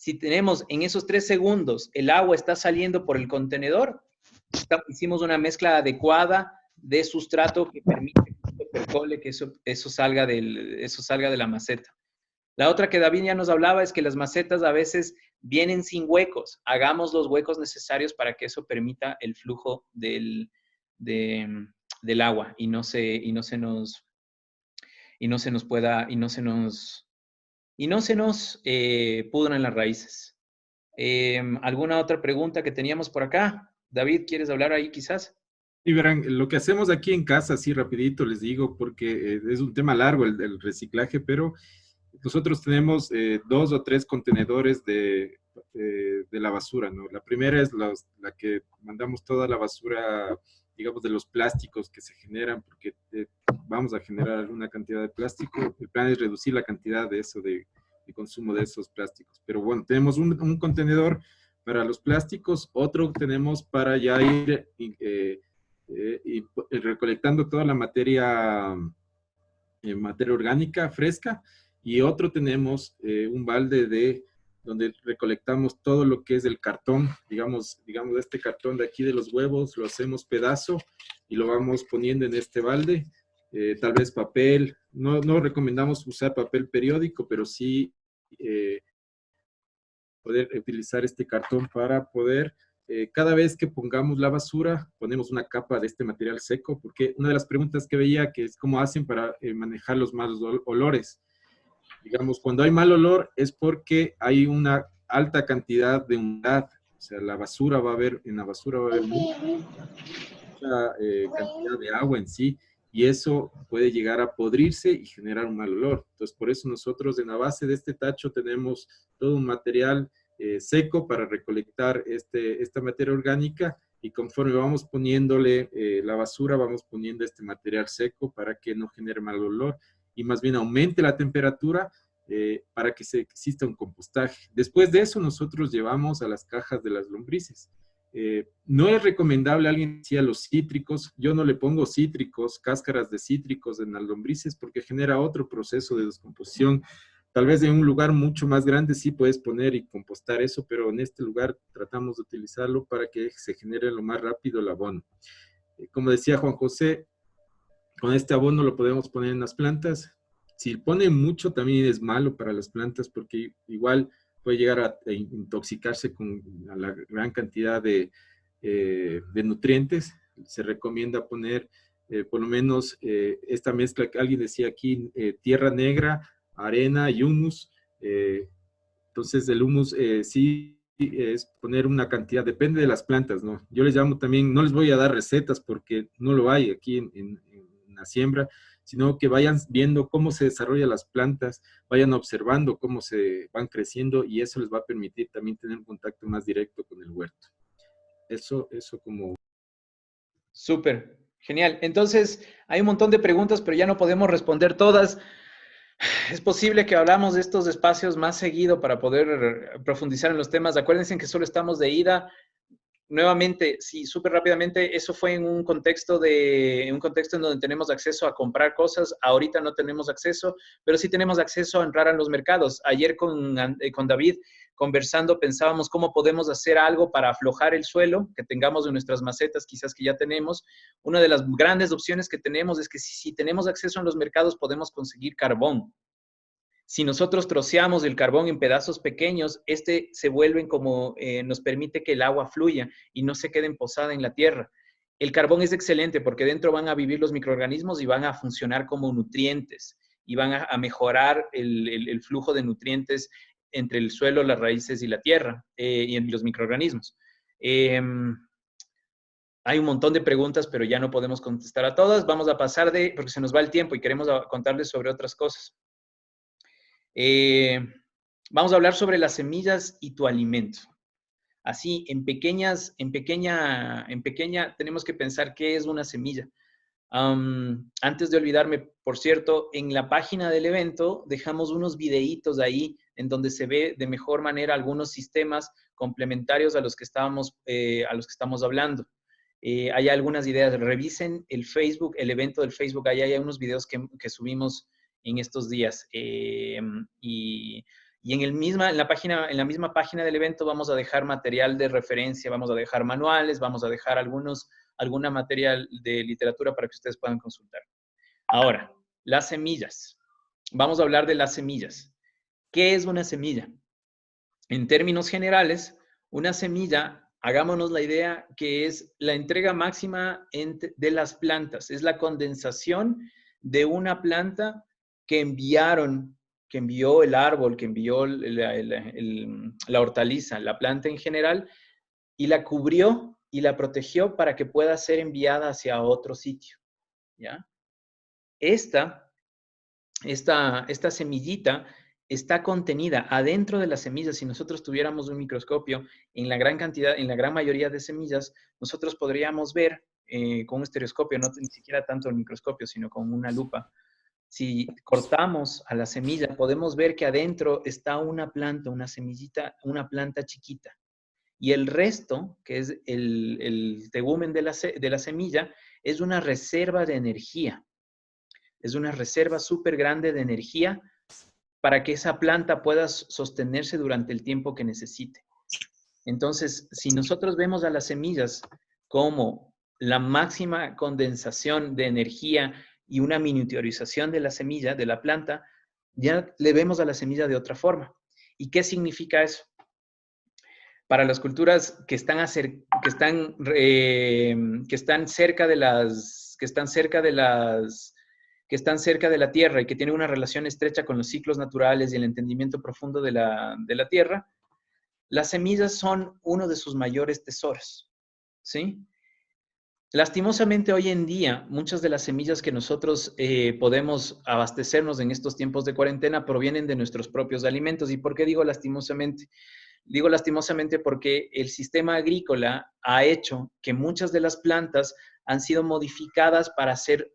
Si tenemos en esos 3 segundos el agua está saliendo por el contenedor, hicimos una mezcla adecuada de sustrato que permite que se percole, que eso salga de la maceta. La otra que David ya nos hablaba es que las macetas a veces vienen sin huecos. Hagamos los huecos necesarios para que eso permita el flujo del agua y no se nos pudran las raíces. ¿Alguna otra pregunta que teníamos por acá? David, ¿quieres hablar ahí quizás? Y verán, lo que hacemos aquí en casa, así rapidito les digo, porque es un tema largo el reciclaje, pero nosotros tenemos 2 o 3 contenedores de la basura, ¿no? La primera es la que mandamos toda la basura, digamos, de los plásticos que se generan, porque vamos a generar una cantidad de plástico. El plan es reducir la cantidad de eso, de consumo de esos plásticos. Pero bueno, tenemos un contenedor para los plásticos, otro tenemos para ya ir recolectando toda la materia orgánica fresca, y otro tenemos un balde donde recolectamos todo lo que es el cartón, digamos este cartón de aquí de los huevos, lo hacemos pedazo y lo vamos poniendo en este balde, tal vez papel, no recomendamos usar papel periódico, pero sí poder utilizar este cartón para poder, cada vez que pongamos la basura, ponemos una capa de este material seco, porque una de las preguntas que veía que es cómo hacen para manejar los malos olores. Digamos, cuando hay mal olor es porque hay una alta cantidad de humedad, o sea, en la basura va a haber mucha cantidad de agua en sí, y eso puede llegar a podrirse y generar un mal olor. Entonces, por eso nosotros en la base de este tacho tenemos todo un material seco para recolectar esta materia orgánica, y conforme vamos poniéndole la basura, vamos poniendo este material seco para que no genere mal olor y más bien aumente la temperatura para que exista un compostaje. Después de eso, nosotros llevamos a las cajas de las lombrices. No es recomendable, alguien decía los cítricos, yo no le pongo cítricos, cáscaras de cítricos en las lombrices porque genera otro proceso de descomposición. Tal vez en un lugar mucho más grande sí puedes poner y compostar eso, pero en este lugar tratamos de utilizarlo para que se genere lo más rápido el abono. Como decía Juan José, con este abono lo podemos poner en las plantas. Si pone mucho también es malo para las plantas porque igual puede llegar a intoxicarse con la gran cantidad de nutrientes. Se recomienda poner por lo menos esta mezcla que alguien decía aquí, tierra negra, arena y humus. Entonces el humus sí es poner una cantidad, depende de las plantas, ¿no? Yo les llamo también, no les voy a dar recetas porque no lo hay aquí en la siembra, sino que vayan viendo cómo se desarrollan las plantas, vayan observando cómo se van creciendo, y eso les va a permitir también tener un contacto más directo con el huerto. Eso como... Súper, genial. Entonces, hay un montón de preguntas, pero ya no podemos responder todas. Es posible que hablamos de estos espacios más seguido para poder profundizar en los temas. Acuérdense que solo estamos de ida. Nuevamente, sí, súper rápidamente, eso fue en un contexto en donde tenemos acceso a comprar cosas. Ahorita no tenemos acceso, pero sí tenemos acceso a entrar a los mercados. Ayer con David, conversando, pensábamos cómo podemos hacer algo para aflojar el suelo que tengamos de nuestras macetas, quizás que ya tenemos. Una de las grandes opciones que tenemos es que si tenemos acceso a los mercados, podemos conseguir carbón. Si nosotros troceamos el carbón en pedazos pequeños, se vuelven como, nos permite que el agua fluya y no se quede posada en la tierra. El carbón es excelente porque dentro van a vivir los microorganismos y van a funcionar como nutrientes y van a mejorar el flujo de nutrientes entre el suelo, las raíces y la tierra y en los microorganismos. Hay un montón de preguntas, pero ya no podemos contestar a todas. Vamos a pasar porque se nos va el tiempo y queremos contarles sobre otras cosas. Vamos a hablar sobre las semillas y tu alimento. Así, en pequeña, tenemos que pensar qué es una semilla. Antes de olvidarme, por cierto, en la página del evento dejamos unos videitos ahí en donde se ve de mejor manera algunos sistemas complementarios a los que estamos hablando. Hay algunas ideas. Revisen el Facebook, el evento del Facebook. Ahí hay unos videos que subimos en estos días. Y Y en la misma página del evento vamos a dejar material de referencia, vamos a dejar manuales, vamos a dejar alguna material de literatura para que ustedes puedan consultar. Ahora, las semillas. Vamos a hablar de las semillas. ¿Qué es una semilla? En términos generales, una semilla, hagámonos la idea que es la entrega máxima de las plantas, es la condensación de una planta que envió el árbol, que envió la hortaliza, la planta en general, y la cubrió y la protegió para que pueda ser enviada hacia otro sitio, ¿ya? Esta semillita está contenida adentro de las semillas. Si nosotros tuviéramos un microscopio en la gran mayoría de semillas, nosotros podríamos ver con un estereoscopio, no ni siquiera tanto el microscopio, sino con una lupa. Si cortamos a la semilla, podemos ver que adentro está una planta, una semillita, una planta chiquita. Y el resto, que es el tegumen de la semilla, es una reserva de energía. Es una reserva súper grande de energía para que esa planta pueda sostenerse durante el tiempo que necesite. Entonces, si nosotros vemos a las semillas como la máxima condensación de energía y una miniaturización de la semilla, de la planta, ya le vemos a la semilla de otra forma. ¿Y qué significa eso? Para las culturas que están cerca de la Tierra y que tienen una relación estrecha con los ciclos naturales y el entendimiento profundo de la Tierra, las semillas son uno de sus mayores tesoros, ¿sí? Lastimosamente, hoy en día, muchas de las semillas que nosotros podemos abastecernos en estos tiempos de cuarentena provienen de nuestros propios alimentos. ¿Y por qué digo lastimosamente? Digo lastimosamente porque el sistema agrícola ha hecho que muchas de las plantas han sido modificadas para ser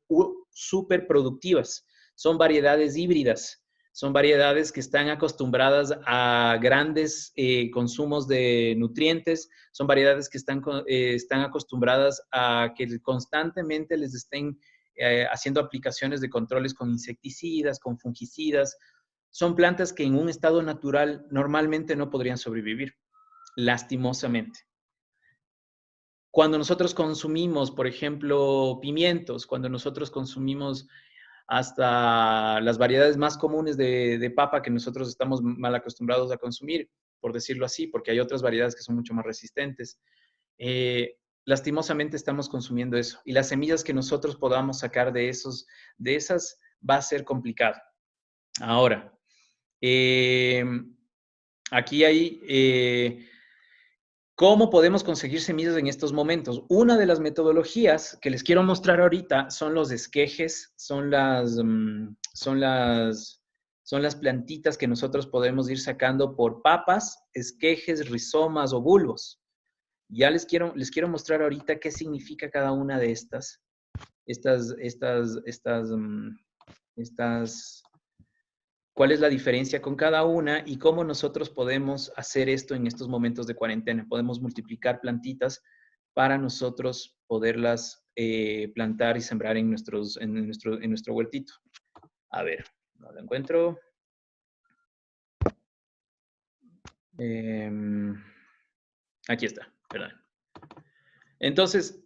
súper productivas. Son variedades híbridas, son variedades que están acostumbradas a grandes consumos de nutrientes, son variedades que están acostumbradas a que constantemente les estén haciendo aplicaciones de controles con insecticidas, con fungicidas. Son plantas que en un estado natural normalmente no podrían sobrevivir, lastimosamente. Cuando nosotros consumimos, por ejemplo, pimientos, cuando nosotros consumimos hasta las variedades más comunes de papa que nosotros estamos mal acostumbrados a consumir, por decirlo así, porque hay otras variedades que son mucho más resistentes, lastimosamente estamos consumiendo eso. Y las semillas que nosotros podamos sacar de esas va a ser complicado. Ahora, aquí hay cómo podemos conseguir semillas en estos momentos. Una de las metodologías que les quiero mostrar ahorita son los esquejes, son las plantitas que nosotros podemos ir sacando por papas, esquejes, rizomas o bulbos. Ya les quiero mostrar ahorita qué significa cada una de estas cuál es la diferencia con cada una y cómo nosotros podemos hacer esto en estos momentos de cuarentena. Podemos multiplicar plantitas para nosotros poderlas plantar y sembrar en nuestro huertito. A ver, no lo encuentro. Aquí está, perdón. Entonces,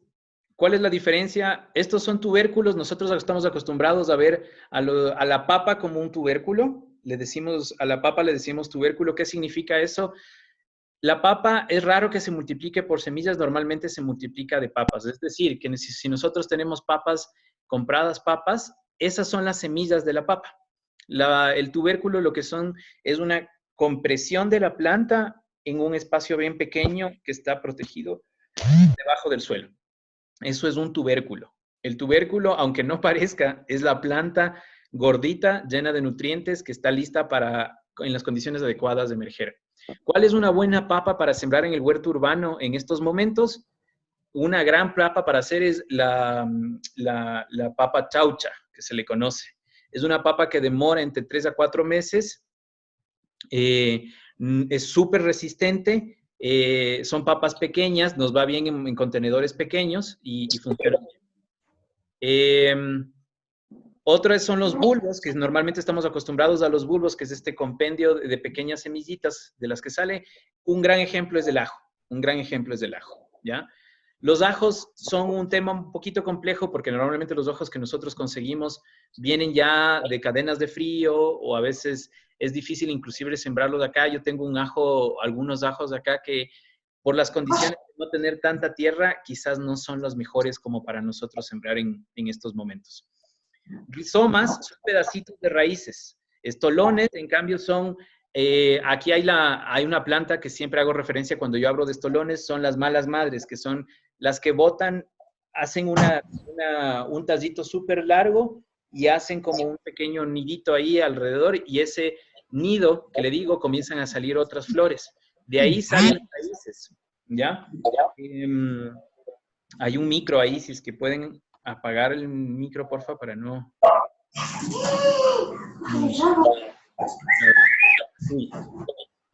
¿cuál es la diferencia? Estos son tubérculos. Nosotros estamos acostumbrados a ver a la papa como un tubérculo. A la papa le decimos tubérculo. ¿Qué significa eso? La papa es raro que se multiplique por semillas. Normalmente se multiplica de papas. Es decir, que si nosotros tenemos compradas papas, esas son las semillas de la papa. El tubérculo lo que es una compresión de la planta en un espacio bien pequeño que está protegido debajo del suelo. Eso es un tubérculo. El tubérculo, aunque no parezca, es la planta gordita, llena de nutrientes, que está lista en las condiciones adecuadas de emerger. ¿Cuál es una buena papa para sembrar en el huerto urbano en estos momentos? Una gran papa para hacer es la papa chaucha, que se le conoce. Es una papa que demora entre 3 a 4 meses. Es súper resistente. Son papas pequeñas, nos va bien en contenedores pequeños y funciona bien. Otros son los bulbos, que normalmente estamos acostumbrados a los bulbos, que es este compendio de pequeñas semillitas de las que sale. Un gran ejemplo es el ajo. Un gran ejemplo es el ajo, ¿ya? Los ajos son un tema un poquito complejo porque normalmente los ajos que nosotros conseguimos vienen ya de cadenas de frío o a veces es difícil inclusive sembrarlos de acá. Yo tengo un ajo, algunos ajos de acá que por las condiciones de no tener tanta tierra, quizás no son los mejores como para nosotros sembrar en estos momentos. Rizomas son pedacitos de raíces. Estolones, en cambio, son... aquí hay una planta que siempre hago referencia cuando yo hablo de estolones, son las malas madres, que son las que botan, hacen un tallito súper largo y hacen como un pequeño nidito ahí alrededor y ese nido, que le digo, comienzan a salir otras flores. De ahí salen raíces, ¿ya? Hay un micro ahí, si es que pueden apagar el micro, porfa, para no... Sí.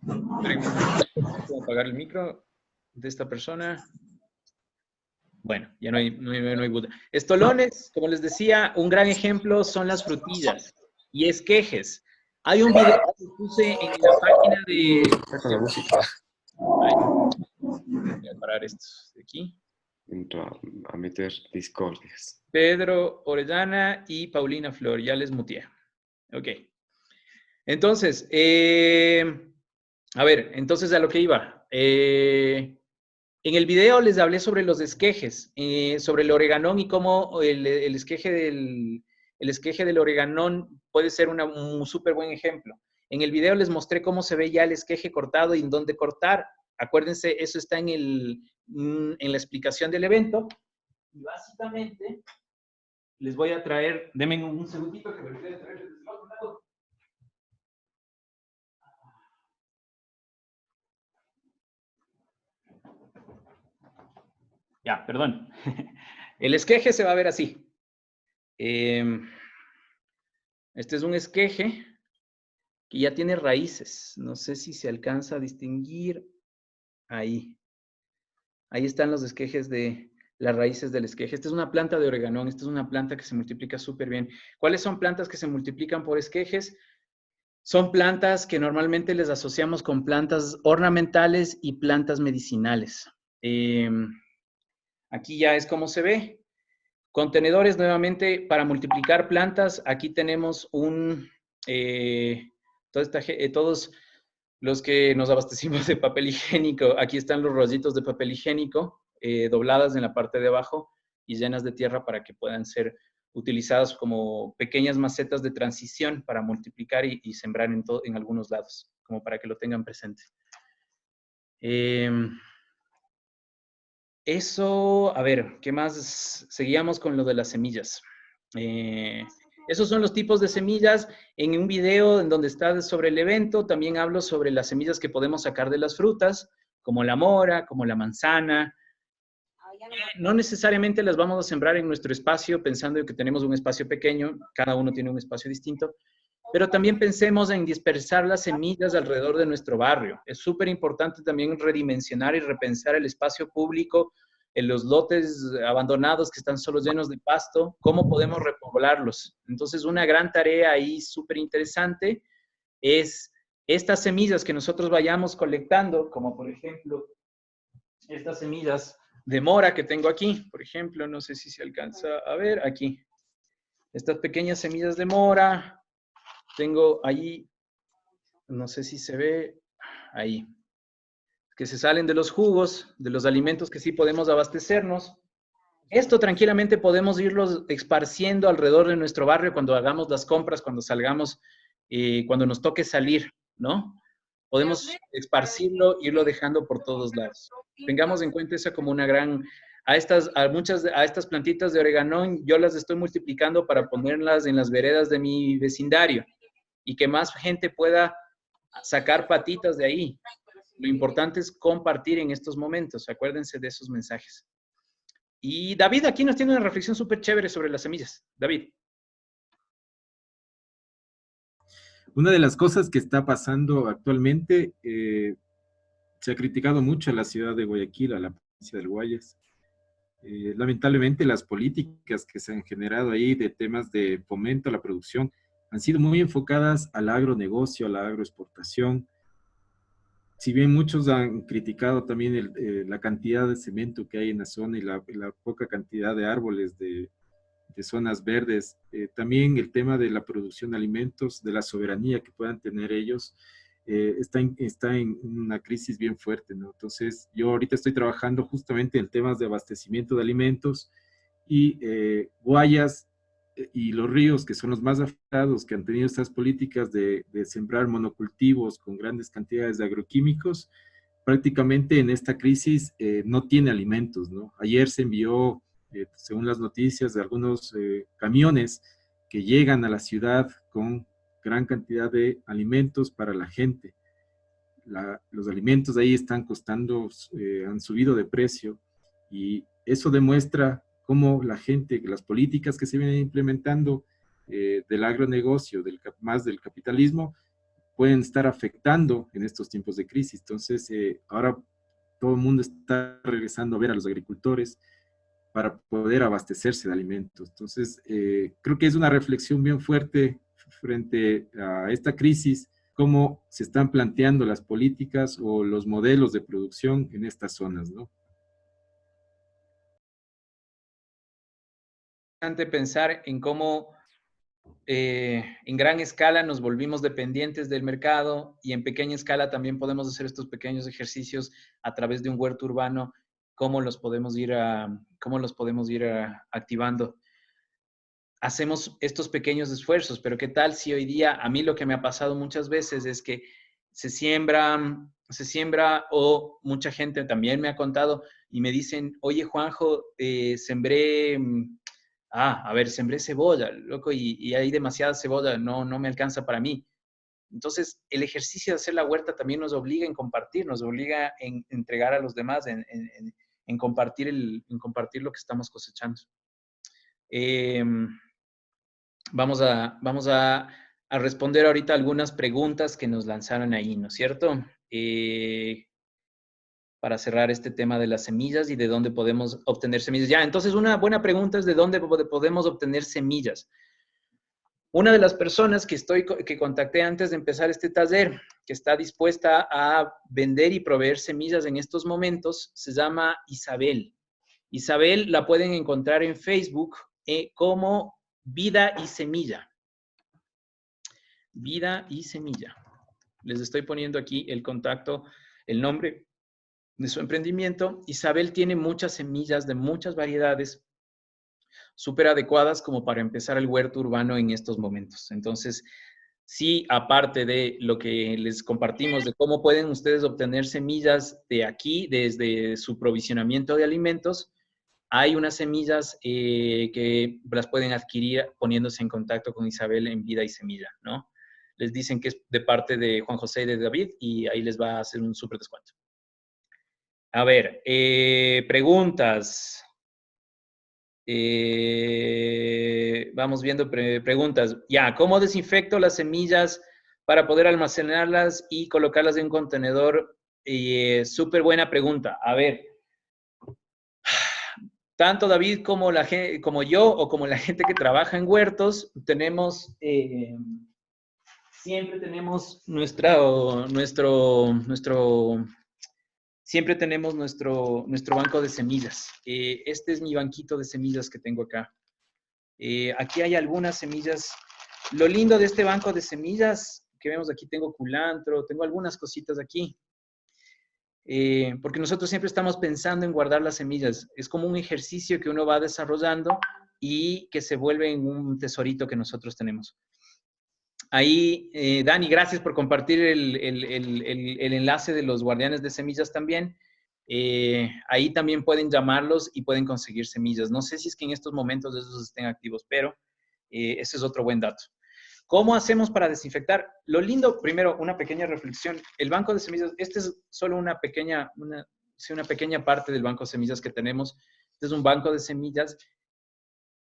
¿Puedo apagar el micro de esta persona? Bueno, ya no hay Buda. Estolones, como les decía, un gran ejemplo son las frutillas y esquejes. Hay un video que puse en la página de... Con la música. Voy a parar esto de aquí. Entro a meter discordias. Pedro Orellana y Paulina Flor, ya les muteé. Ok. Entonces, a ver, entonces a lo que iba. En el video les hablé sobre los esquejes, sobre el oreganón y cómo el esqueje del oreganón puede ser un súper buen ejemplo. En el video les mostré cómo se ve ya el esqueje cortado y en dónde cortar. Acuérdense, eso está en la explicación del evento. Y básicamente, les voy a traer, denme un segundito que me voy a traer desde el otro lado. Ya, perdón. El esqueje se va a ver así. Este es un esqueje que ya tiene raíces. No sé si se alcanza a distinguir. Ahí. Ahí están los esquejes de las raíces del esqueje. Esta es una planta de oreganón. Esta es una planta que se multiplica súper bien. ¿Cuáles son plantas que se multiplican por esquejes? Son plantas que normalmente les asociamos con plantas ornamentales y plantas medicinales. Aquí ya es como se ve. Contenedores nuevamente para multiplicar plantas. Aquí tenemos todos los que nos abastecimos de papel higiénico. Aquí están los rollitos de papel higiénico dobladas en la parte de abajo y llenas de tierra para que puedan ser utilizadas como pequeñas macetas de transición para multiplicar y sembrar en algunos lados, como para que lo tengan presente. Eso, a ver, ¿qué más? Seguíamos con lo de las semillas. Esos son los tipos de semillas. En un video en donde está sobre el evento, también hablo sobre las semillas que podemos sacar de las frutas, como la mora, como la manzana. No necesariamente las vamos a sembrar en nuestro espacio, pensando que tenemos un espacio pequeño, cada uno tiene un espacio distinto, pero también pensemos en dispersar las semillas alrededor de nuestro barrio. Es súper importante también redimensionar y repensar el espacio público, en los lotes abandonados que están solo llenos de pasto, cómo podemos repoblarlos. Entonces, una gran tarea ahí súper interesante es estas semillas que nosotros vayamos colectando, como por ejemplo, estas semillas de mora que tengo aquí, por ejemplo, no sé si se alcanza a ver aquí. Estas pequeñas semillas de mora, tengo ahí, no sé si se ve, ahí, que se salen de los jugos, de los alimentos que sí podemos abastecernos. Esto tranquilamente podemos irlos esparciendo alrededor de nuestro barrio cuando hagamos las compras, cuando salgamos, cuando nos toque salir, ¿no? Podemos esparcirlo, irlo dejando por todos lados. Tengamos en cuenta eso como una gran... A estas plantitas de oreganón, yo las estoy multiplicando para ponerlas en las veredas de mi vecindario y que más gente pueda sacar patitas de ahí. Lo importante es compartir en estos momentos. Acuérdense de esos mensajes. Y David aquí nos tiene una reflexión súper chévere sobre las semillas. David. Una de las cosas que está pasando actualmente, se ha criticado mucho a la ciudad de Guayaquil, a la provincia del Guayas, Lamentablemente las políticas que se han generado ahí de temas de fomento a la producción han sido muy enfocadas al agronegocio, a la agroexportación. Si bien muchos han criticado también la cantidad de cemento que hay en la zona y la poca cantidad de árboles de zonas verdes, también el tema de la producción de alimentos, de la soberanía que puedan tener ellos, está en una crisis bien fuerte, ¿no? Entonces, yo ahorita estoy trabajando justamente en temas de abastecimiento de alimentos y Guayas y los ríos, que son los más afectados, que han tenido estas políticas de sembrar monocultivos con grandes cantidades de agroquímicos, prácticamente en esta crisis no tiene alimentos, ¿no? Ayer se envió, según las noticias, de algunos camiones que llegan a la ciudad con gran cantidad de alimentos para la gente. Los alimentos ahí están costando, han subido de precio y eso demuestra cómo la gente, las políticas que se vienen implementando del agronegocio, más del capitalismo, pueden estar afectando en estos tiempos de crisis. Entonces, ahora todo el mundo está regresando a ver a los agricultores para poder abastecerse de alimentos. Entonces, creo que es una reflexión bien fuerte frente a esta crisis, cómo se están planteando las políticas o los modelos de producción en estas zonas, ¿no? Pensar en cómo en gran escala nos volvimos dependientes del mercado y en pequeña escala también podemos hacer estos pequeños ejercicios a través de un huerto urbano, cómo los podemos ir activando. Hacemos estos pequeños esfuerzos, pero ¿qué tal si hoy día, a mí lo que me ha pasado muchas veces es que se siembra o mucha gente también me ha contado y me dicen, oye Juanjo, sembré cebolla, loco, y hay demasiada cebolla, no me alcanza para mí. Entonces, el ejercicio de hacer la huerta también nos obliga en compartir, nos obliga en entregar a los demás, en compartir lo que estamos cosechando. Vamos a responder ahorita algunas preguntas que nos lanzaron ahí, ¿no es cierto? Para cerrar este tema de las semillas y de dónde podemos obtener semillas. Ya, entonces una buena pregunta es de dónde podemos obtener semillas. Una de las personas que contacté antes de empezar este taller, que está dispuesta a vender y proveer semillas en estos momentos, se llama Isabel. Isabel la pueden encontrar en Facebook como Vida y Semilla. Vida y Semilla. Les estoy poniendo aquí el contacto, el nombre de su emprendimiento. Isabel tiene muchas semillas de muchas variedades súper adecuadas como para empezar el huerto urbano en estos momentos. Entonces, sí, aparte de lo que les compartimos de cómo pueden ustedes obtener semillas de aquí, desde su provisionamiento de alimentos, hay unas semillas que las pueden adquirir poniéndose en contacto con Isabel en Vida y Semilla, ¿no? Les dicen que es de parte de Juan José y de David y ahí les va a hacer un súper descuento. A ver, preguntas. Vamos viendo preguntas. Ya, ¿cómo desinfecto las semillas para poder almacenarlas y colocarlas en un contenedor? Súper buena pregunta. A ver, tanto David como yo o como la gente que trabaja en huertos, siempre tenemos siempre tenemos nuestro banco de semillas. Este es mi banquito de semillas que tengo acá. Aquí hay algunas semillas. Lo lindo de este banco de semillas que vemos aquí, tengo culantro, tengo algunas cositas aquí. Porque nosotros siempre estamos pensando en guardar las semillas. Es como un ejercicio que uno va desarrollando y que se vuelve en un tesorito que nosotros tenemos. Ahí, Dani, gracias por compartir el enlace de los guardianes de semillas también. Ahí también pueden llamarlos y pueden conseguir semillas. No sé si es que en estos momentos esos estén activos, pero ese es otro buen dato. ¿Cómo hacemos para desinfectar? Lo lindo, primero, una pequeña reflexión. El banco de semillas, este es solo una pequeña parte del banco de semillas que tenemos. Este es un banco de semillas.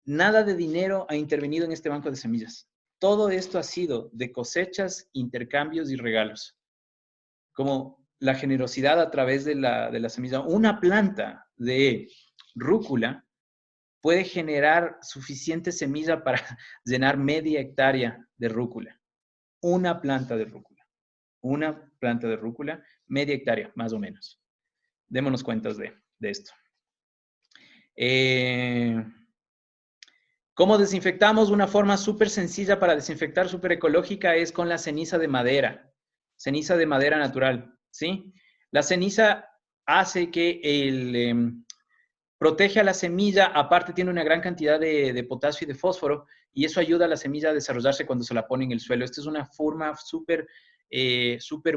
Nada de dinero ha intervenido en este banco de semillas. Todo esto ha sido de cosechas, intercambios y regalos. Como la generosidad a través de la semilla. Una planta de rúcula puede generar suficiente semilla para llenar media hectárea de rúcula. Una planta de rúcula. Una planta de rúcula, media hectárea, más o menos. Démonos cuentas de esto. ¿Cómo desinfectamos? Una forma súper sencilla para desinfectar, súper ecológica, es con la ceniza de madera natural, ¿sí? La ceniza hace que protege a la semilla, aparte tiene una gran cantidad de potasio y de fósforo, y eso ayuda a la semilla a desarrollarse cuando se la pone en el suelo. Esta es una forma súper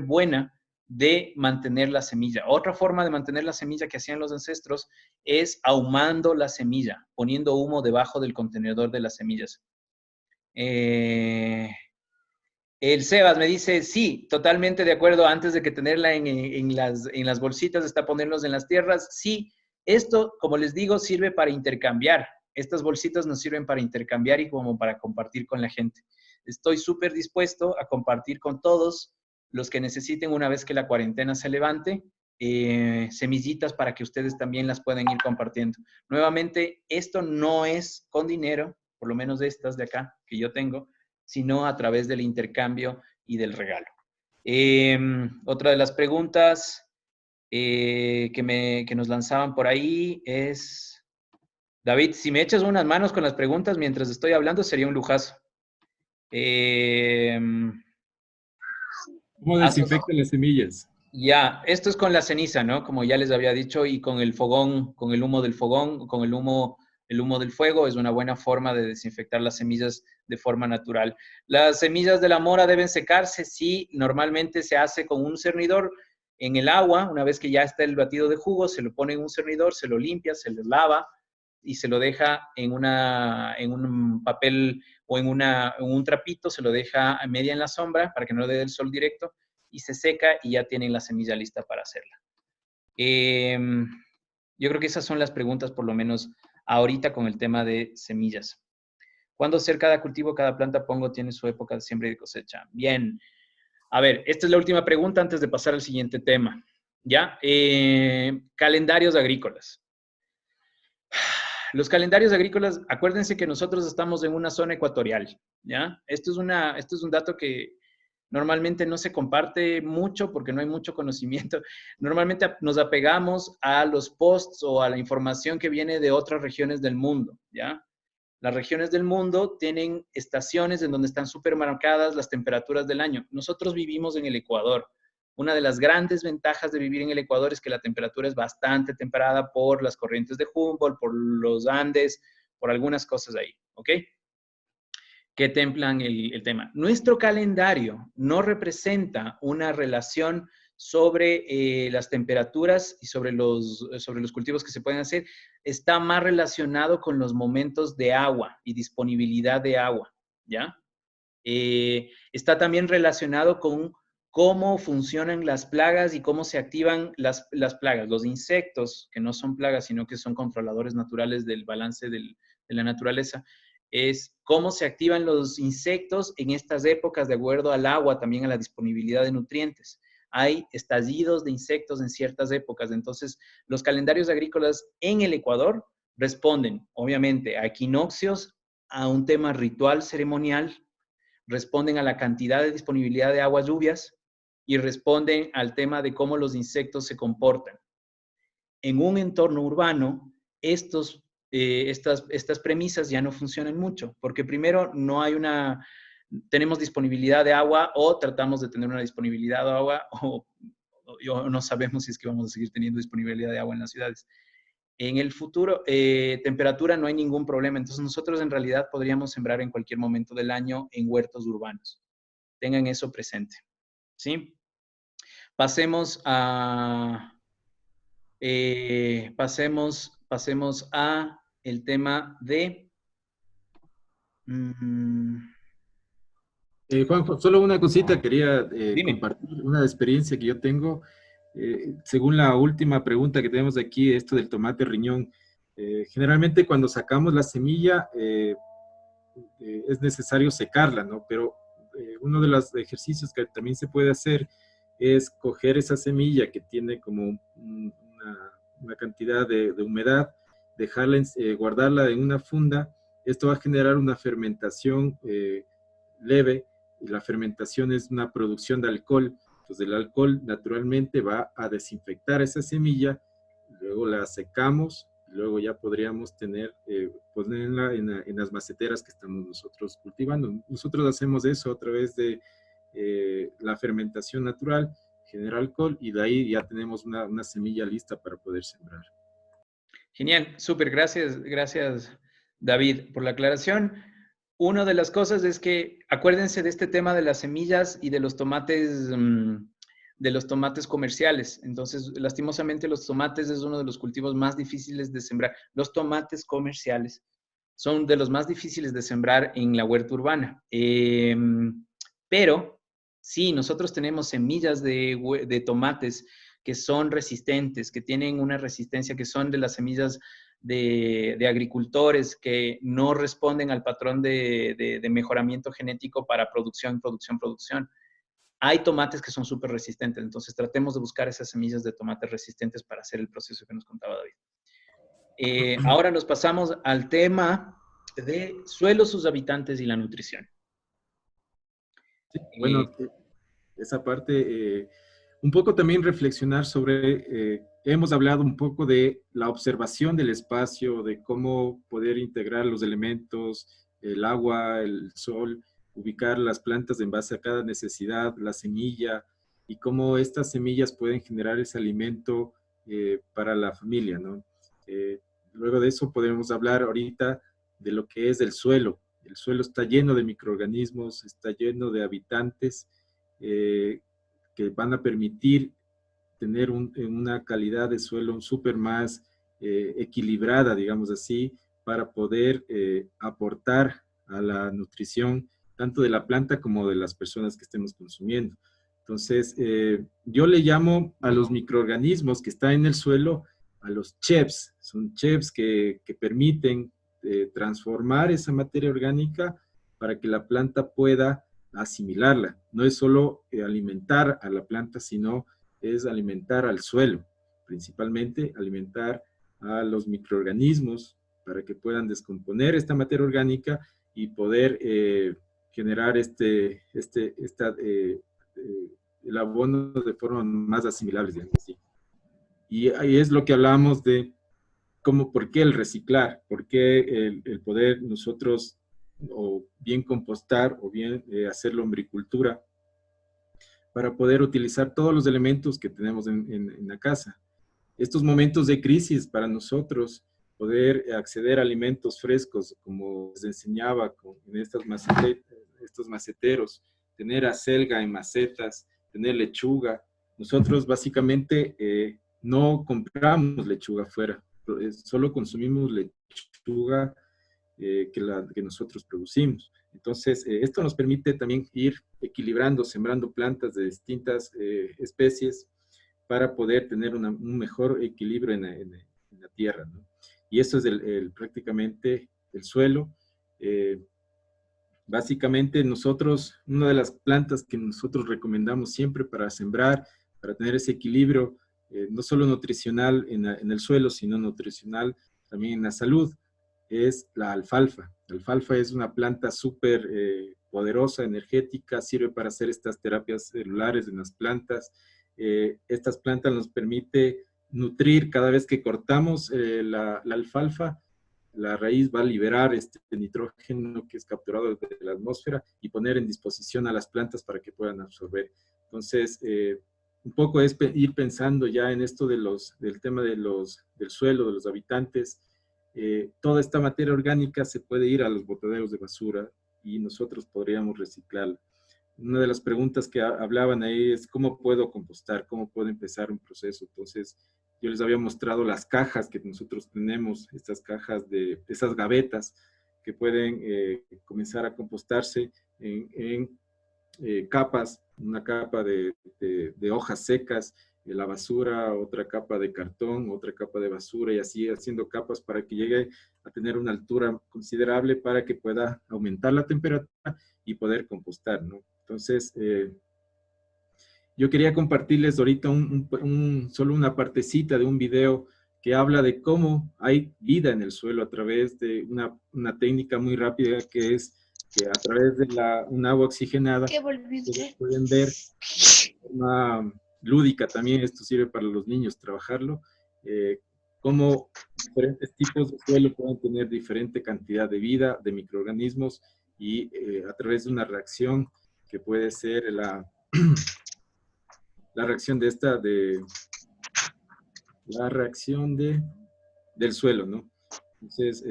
buena de mantener la semilla. Otra forma de mantener la semilla que hacían los ancestros es ahumando la semilla, poniendo humo debajo del contenedor de las semillas. El Sebas me dice, sí, totalmente de acuerdo, antes de que tenerla en las bolsitas, está ponerlos en las tierras. Sí, esto, como les digo, sirve para intercambiar. Estas bolsitas nos sirven para intercambiar y como para compartir con la gente. Estoy súper dispuesto a compartir con todos los que necesiten, una vez que la cuarentena se levante, semillitas para que ustedes también las puedan ir compartiendo. Nuevamente, esto no es con dinero, por lo menos de estas de acá que yo tengo, sino a través del intercambio y del regalo. Otra de las preguntas que nos lanzaban por ahí es, David, si me echas unas manos con las preguntas mientras estoy hablando, sería un lujazo. ¿Cómo desinfectan las semillas? Ya, esto es con la ceniza, ¿no? Como ya les había dicho, y con el fogón, con el humo del fogón, con el humo del fuego, es una buena forma de desinfectar las semillas de forma natural. Las semillas de la mora deben secarse, sí, normalmente se hace con un cernidor en el agua. Una vez que ya está el batido de jugo, se lo pone en un cernidor, se lo limpia, se lo lava y se lo deja en un papel o en un trapito, se lo deja a media en la sombra para que no le dé el sol directo, y se seca y ya tienen la semilla lista para hacerla. Yo creo que esas son las preguntas, por lo menos ahorita, con el tema de semillas. ¿Cuándo hacer cada cultivo, cada planta, pongo, tiene su época de siembra y de cosecha? Bien. A ver, esta es la última pregunta antes de pasar al siguiente tema. ¿Ya? Calendarios agrícolas. Los calendarios agrícolas, acuérdense que nosotros estamos en una zona ecuatorial, ¿ya? Esto es un dato que normalmente no se comparte mucho porque no hay mucho conocimiento. Normalmente nos apegamos a los posts o a la información que viene de otras regiones del mundo, ¿ya? Las regiones del mundo tienen estaciones en donde están súper marcadas las temperaturas del año. Nosotros vivimos en el Ecuador. Una de las grandes ventajas de vivir en el Ecuador es que la temperatura es bastante temperada por las corrientes de Humboldt, por los Andes, por algunas cosas ahí, ¿ok? Que templan el tema. Nuestro calendario no representa una relación sobre las temperaturas y sobre los cultivos que se pueden hacer. Está más relacionado con los momentos de agua y disponibilidad de agua, ¿ya? Está también relacionado con cómo funcionan las plagas y cómo se activan las plagas. Los insectos, que no son plagas, sino que son controladores naturales del balance de la naturaleza, es cómo se activan los insectos en estas épocas de acuerdo al agua, también a la disponibilidad de nutrientes. Hay estallidos de insectos en ciertas épocas. Entonces, los calendarios agrícolas en el Ecuador responden, obviamente, a equinoccios, a un tema ritual ceremonial, responden a la cantidad de disponibilidad de aguas lluvias y responden al tema de cómo los insectos se comportan. En un entorno urbano, estas premisas ya no funcionan mucho, porque primero tenemos disponibilidad de agua o tratamos de tener una disponibilidad de agua o no sabemos si es que vamos a seguir teniendo disponibilidad de agua en las ciudades. En el futuro, temperatura no hay ningún problema, entonces nosotros en realidad podríamos sembrar en cualquier momento del año en huertos urbanos. Tengan eso presente, ¿sí? Pasemos a el tema de... Juanjo, solo una cosita, quería Dime. compartir una experiencia que yo tengo. Según la última pregunta que tenemos aquí, esto del tomate riñón, generalmente cuando sacamos la semilla es necesario secarla, ¿no? Pero uno de los ejercicios que también se puede hacer es coger esa semilla que tiene como una cantidad de humedad dejarla, guardarla en una funda. Esto va a generar una fermentación leve, y la fermentación es una producción de alcohol. Entonces el alcohol naturalmente va a desinfectar esa semilla, luego la secamos, luego ya podríamos ponerla en las maceteras que estamos nosotros cultivando. Nosotros hacemos eso a través de la fermentación natural, genera alcohol, y de ahí ya tenemos una semilla lista para poder sembrar. Genial, súper, gracias David por la aclaración. Una de las cosas es que acuérdense de este tema de las semillas y de los tomates comerciales. Entonces, lastimosamente, los tomates es uno de los cultivos más difíciles de sembrar. Los tomates comerciales son de los más difíciles de sembrar en la huerta urbana. Pero sí, nosotros tenemos semillas de tomates que son resistentes, que tienen una resistencia, que son de las semillas de agricultores que no responden al patrón de mejoramiento genético para producción. Hay tomates que son súper resistentes, entonces tratemos de buscar esas semillas de tomates resistentes para hacer el proceso que nos contaba David. Ahora nos pasamos al tema de suelos, sus habitantes y la nutrición. Sí, bueno, esa parte, un poco también reflexionar sobre, hemos hablado un poco de la observación del espacio, de cómo poder integrar los elementos, el agua, el sol, ubicar las plantas en base a cada necesidad, la semilla, y cómo estas semillas pueden generar ese alimento para la familia, ¿no? Luego de eso podemos hablar ahorita de lo que es el suelo. El suelo está lleno de microorganismos, está lleno de habitantes que van a permitir tener una calidad de suelo súper más equilibrada, digamos así, para poder aportar a la nutrición tanto de la planta como de las personas que estemos consumiendo. Entonces, yo le llamo a los microorganismos que están en el suelo a los chefs. Son chefs que permiten transformar esa materia orgánica para que la planta pueda asimilarla. No es solo alimentar a la planta, sino es alimentar al suelo, principalmente alimentar a los microorganismos para que puedan descomponer esta materia orgánica y poder generar el abono de forma más asimilable, digamos así. Y ahí es lo que hablamos de por qué el reciclar, por qué el poder nosotros o bien compostar o bien hacer lombricultura para poder utilizar todos los elementos que tenemos en la casa. Estos momentos de crisis para nosotros, poder acceder a alimentos frescos, como les enseñaba en estos maceteros, tener acelga en macetas, tener lechuga. Nosotros básicamente no compramos lechuga afuera, solo consumimos lechuga que nosotros producimos. Entonces, esto nos permite también ir equilibrando, sembrando plantas de distintas especies para poder tener un mejor equilibrio en la tierra, ¿no? Y eso es prácticamente el suelo. Básicamente nosotros, una de las plantas que nosotros recomendamos siempre para sembrar, para tener ese equilibrio, no solo nutricional en el suelo, sino nutricional también en la salud, es la alfalfa. La alfalfa es una planta súper poderosa, energética, sirve para hacer estas terapias celulares en las plantas. Estas plantas nos permite nutrir cada vez que cortamos la alfalfa. La raíz va a liberar este nitrógeno que es capturado de la atmósfera y poner en disposición a las plantas para que puedan absorber. Entonces, un poco es ir pensando ya en esto del tema del suelo, de los habitantes. Toda esta materia orgánica se puede ir a los botaderos de basura y nosotros podríamos reciclarla. Una de las preguntas que hablaban ahí es cómo puedo compostar, cómo puedo empezar un proceso. Entonces, yo les había mostrado las cajas que nosotros tenemos, estas cajas esas gavetas que pueden comenzar a compostarse en capas, una capa de hojas secas, la basura, otra capa de cartón, otra capa de basura y así haciendo capas para que llegue a tener una altura considerable para que pueda aumentar la temperatura y poder compostar, ¿no? Entonces, yo quería compartirles ahorita solo una partecita de un video que habla de cómo hay vida en el suelo a través de una técnica muy rápida que es que a través de un agua oxigenada pueden ver de forma lúdica también, esto sirve para los niños trabajarlo, cómo diferentes tipos de suelo pueden tener diferente cantidad de vida, de microorganismos, y a través de una reacción que puede ser la reacción del suelo, ¿no? Entonces,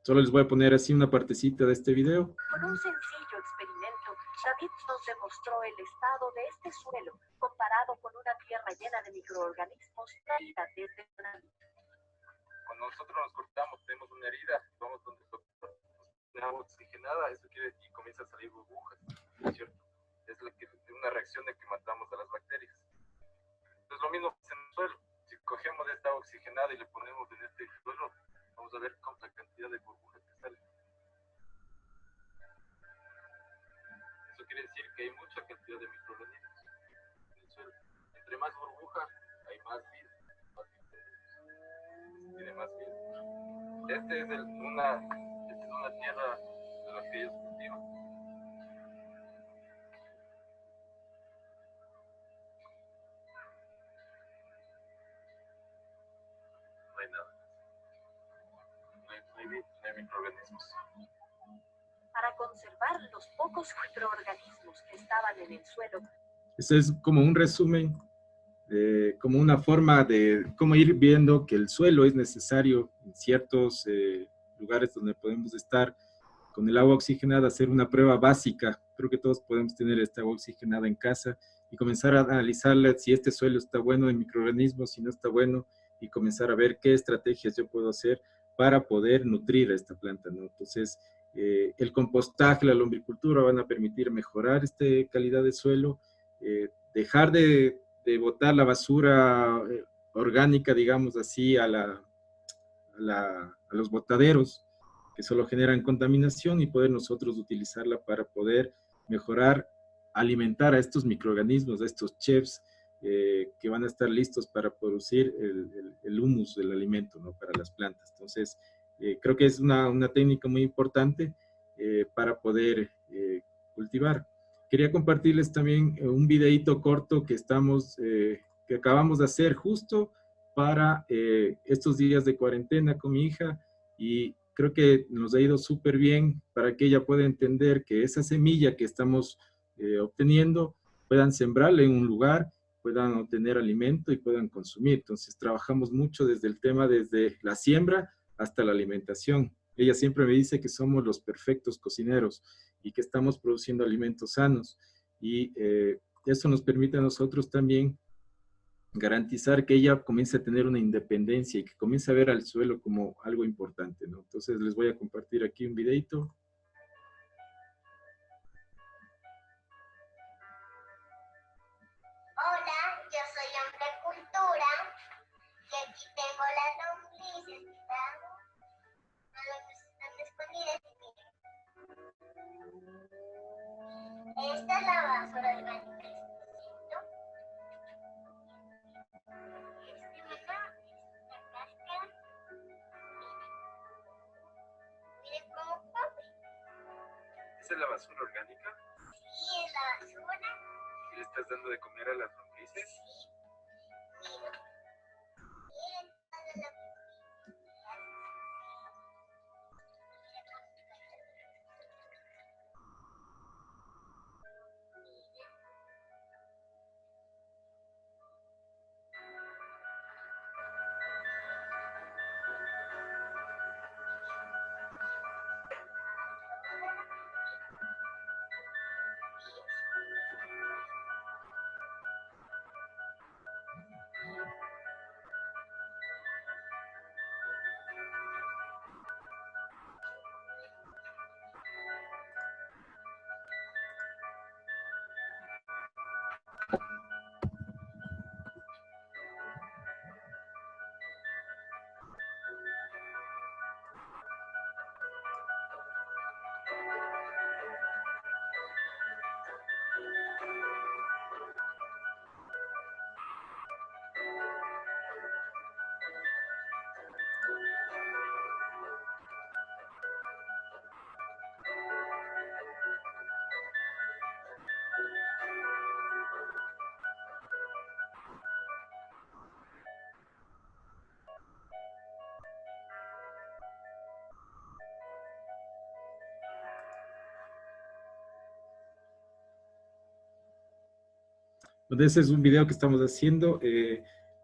solo les voy a poner así una partecita de este video. Con un sencillo experimento, David nos demostró el estado de este suelo comparado con una tierra llena de microorganismos traída desde el mar. Cuando nosotros nos cortamos, tenemos una herida, vamos donde el doctor, una agua oxigenada, eso quiere decir que comienza a salir burbujas, ¿no es cierto? Es una reacción de que matamos a las bacterias. Entonces lo mismo pasa en el suelo. Si cogemos esta agua oxigenada y le ponemos en este suelo, vamos a ver cuánta cantidad de burbujas que salen. Eso quiere decir que hay mucha cantidad de microorganismos en el suelo. Entre más burbujas, hay más vida. Tiene más vida. Esta es una tierra de la que ellos cultivan. No hay nada. No hay microorganismos. Para conservar los pocos microorganismos que estaban en el suelo. Ese es como un resumen, como una forma de cómo ir viendo que el suelo es necesario en ciertos lugares donde podemos estar con el agua oxigenada, hacer una prueba básica. Creo que todos podemos tener esta agua oxigenada en casa y comenzar a analizarla si este suelo está bueno en microorganismos, si no está bueno, y comenzar a ver qué estrategias yo puedo hacer para poder nutrir a esta planta, ¿no? Entonces, el compostaje, la lombricultura van a permitir mejorar esta calidad de suelo, dejar de botar la basura orgánica, digamos así, a los botaderos, que solo generan contaminación, y poder nosotros utilizarla para poder mejorar, alimentar a estos microorganismos, a estos chefs, que van a estar listos para producir el humus del alimento, ¿no? Para las plantas. Entonces, creo que es una técnica muy importante para poder cultivar. Quería compartirles también un videíto corto que que acabamos de hacer justo para estos días de cuarentena con mi hija, y creo que nos ha ido súper bien para que ella pueda entender que esa semilla que estamos obteniendo puedan sembrarla en un lugar, puedan obtener alimento y puedan consumir. Entonces trabajamos mucho desde la siembra hasta la alimentación. Ella siempre me dice que somos los perfectos cocineros y que estamos produciendo alimentos sanos, y eso nos permite a nosotros también garantizar que ella comience a tener una independencia y que comience a ver al suelo como algo importante, ¿no? Entonces les voy a compartir aquí un videito. Hola, yo soy Hombre Cultura y aquí tengo las lombrices que están escondidas. Esta es la basura orgánica. ¿Esa es la basura orgánica? Sí, es la basura. ¿Y le estás dando de comer a las lombrices? Sí. Mira. Entonces, ese es un video que estamos haciendo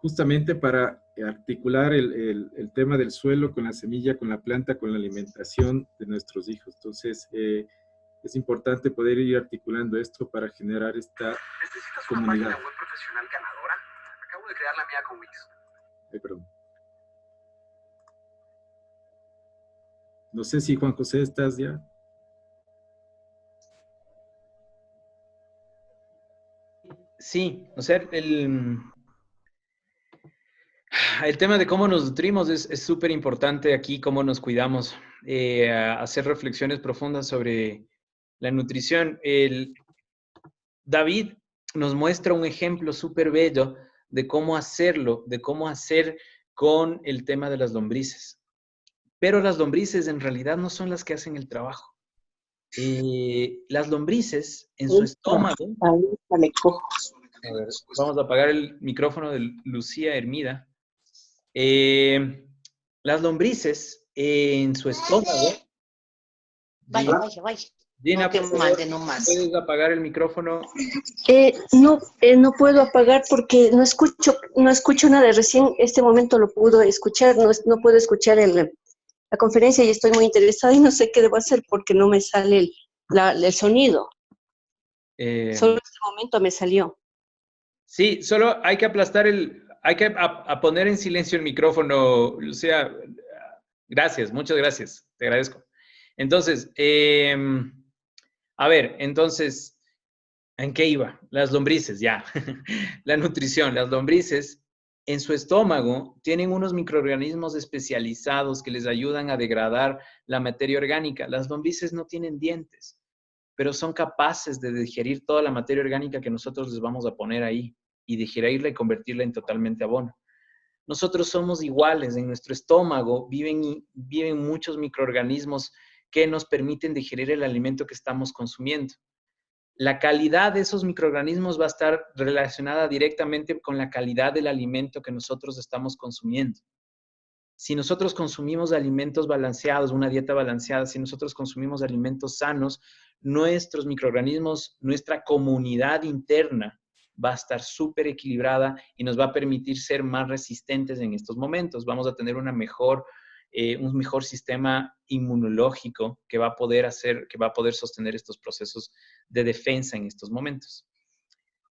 justamente para articular el tema del suelo con la semilla, con la planta, con la alimentación de nuestros hijos. Entonces, es importante poder ir articulando esto para generar esta comunidad. ¿Necesitas una página web profesional ganadora? Acabo de crear la mía con Wix. Perdón. No sé si Juan José estás ya. Sí, o sea, el tema de cómo nos nutrimos es súper importante aquí, cómo nos cuidamos, hacer reflexiones profundas sobre la nutrición. David nos muestra un ejemplo súper bello de cómo hacerlo, de cómo hacer con el tema de las lombrices. Pero las lombrices en realidad no son las que hacen el trabajo. Las lombrices en su estómago... A ver, vamos a apagar el micrófono de Lucía Hermida. Las lombrices en su estómago... Vaya. Gina, no te mande nomás. ¿Puedes apagar el micrófono? No puedo apagar porque no escucho nada. Recién este momento lo pude escuchar, no puedo escuchar la conferencia y estoy muy interesada y no sé qué debo hacer porque no me sale el sonido. Solo en este momento me salió. Sí, solo hay que aplastar hay que poner en silencio el micrófono, Lucía. Gracias, muchas gracias, te agradezco. Entonces, a ver, entonces, ¿en qué iba? Las lombrices, ya. La nutrición, las lombrices en su estómago tienen unos microorganismos especializados que les ayudan a degradar la materia orgánica. Las lombrices no tienen dientes, pero son capaces de digerir toda la materia orgánica que nosotros les vamos a poner ahí y digerirla y convertirla en totalmente abono. Nosotros somos iguales, en nuestro estómago viven muchos microorganismos que nos permiten digerir el alimento que estamos consumiendo. La calidad de esos microorganismos va a estar relacionada directamente con la calidad del alimento que nosotros estamos consumiendo. Si nosotros consumimos alimentos balanceados, una dieta balanceada, si nosotros consumimos alimentos sanos, nuestros microorganismos, nuestra comunidad interna va a estar súper equilibrada y nos va a permitir ser más resistentes en estos momentos. Vamos a tener un mejor sistema inmunológico que va a poder sostener estos procesos de defensa en estos momentos.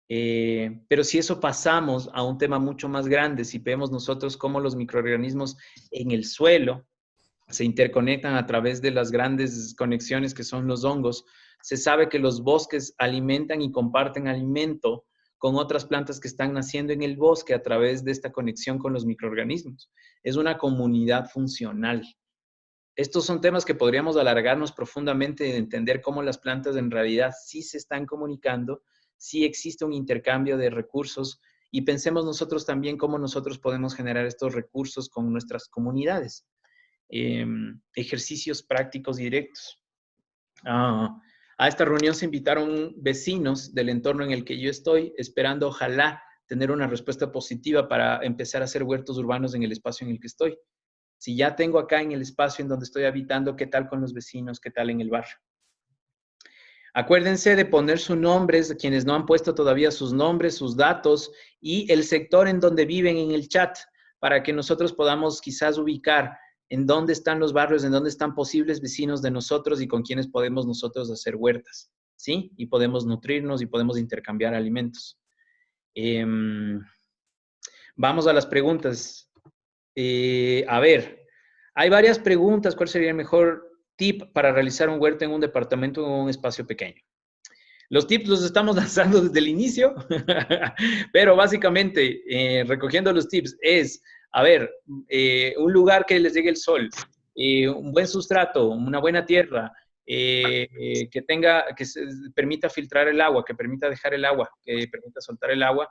Pero si eso pasamos a un tema mucho más grande, si vemos nosotros cómo los microorganismos en el suelo se interconectan a través de las grandes conexiones que son los hongos, se sabe que los bosques alimentan y comparten alimento con otras plantas que están naciendo en el bosque a través de esta conexión con los microorganismos. Es una comunidad funcional. Estos son temas que podríamos alargarnos profundamente de entender cómo las plantas en realidad sí se están comunicando, sí existe un intercambio de recursos y pensemos nosotros también cómo nosotros podemos generar estos recursos con nuestras comunidades. Ejercicios prácticos y directos. A esta reunión se invitaron vecinos del entorno en el que yo estoy, esperando ojalá tener una respuesta positiva para empezar a hacer huertos urbanos en el espacio en el que estoy. Si ya tengo acá en el espacio en donde estoy habitando, ¿qué tal con los vecinos? ¿Qué tal en el barrio? Acuérdense de poner sus nombres, quienes no han puesto todavía sus nombres, sus datos y el sector en donde viven en el chat, para que nosotros podamos quizás ubicar en dónde están los barrios, en dónde están posibles vecinos de nosotros y con quienes podemos nosotros hacer huertas, ¿sí? Y podemos nutrirnos y podemos intercambiar alimentos. Vamos a las preguntas. A ver, hay varias preguntas. ¿Cuál sería el mejor tip para realizar un huerto en un departamento o en un espacio pequeño? Los tips los estamos lanzando desde el inicio, pero básicamente, recogiendo los tips, es, a ver, un lugar que les llegue el sol, un buen sustrato, una buena tierra, que se permita filtrar el agua, que permita dejar el agua, que permita soltar el agua,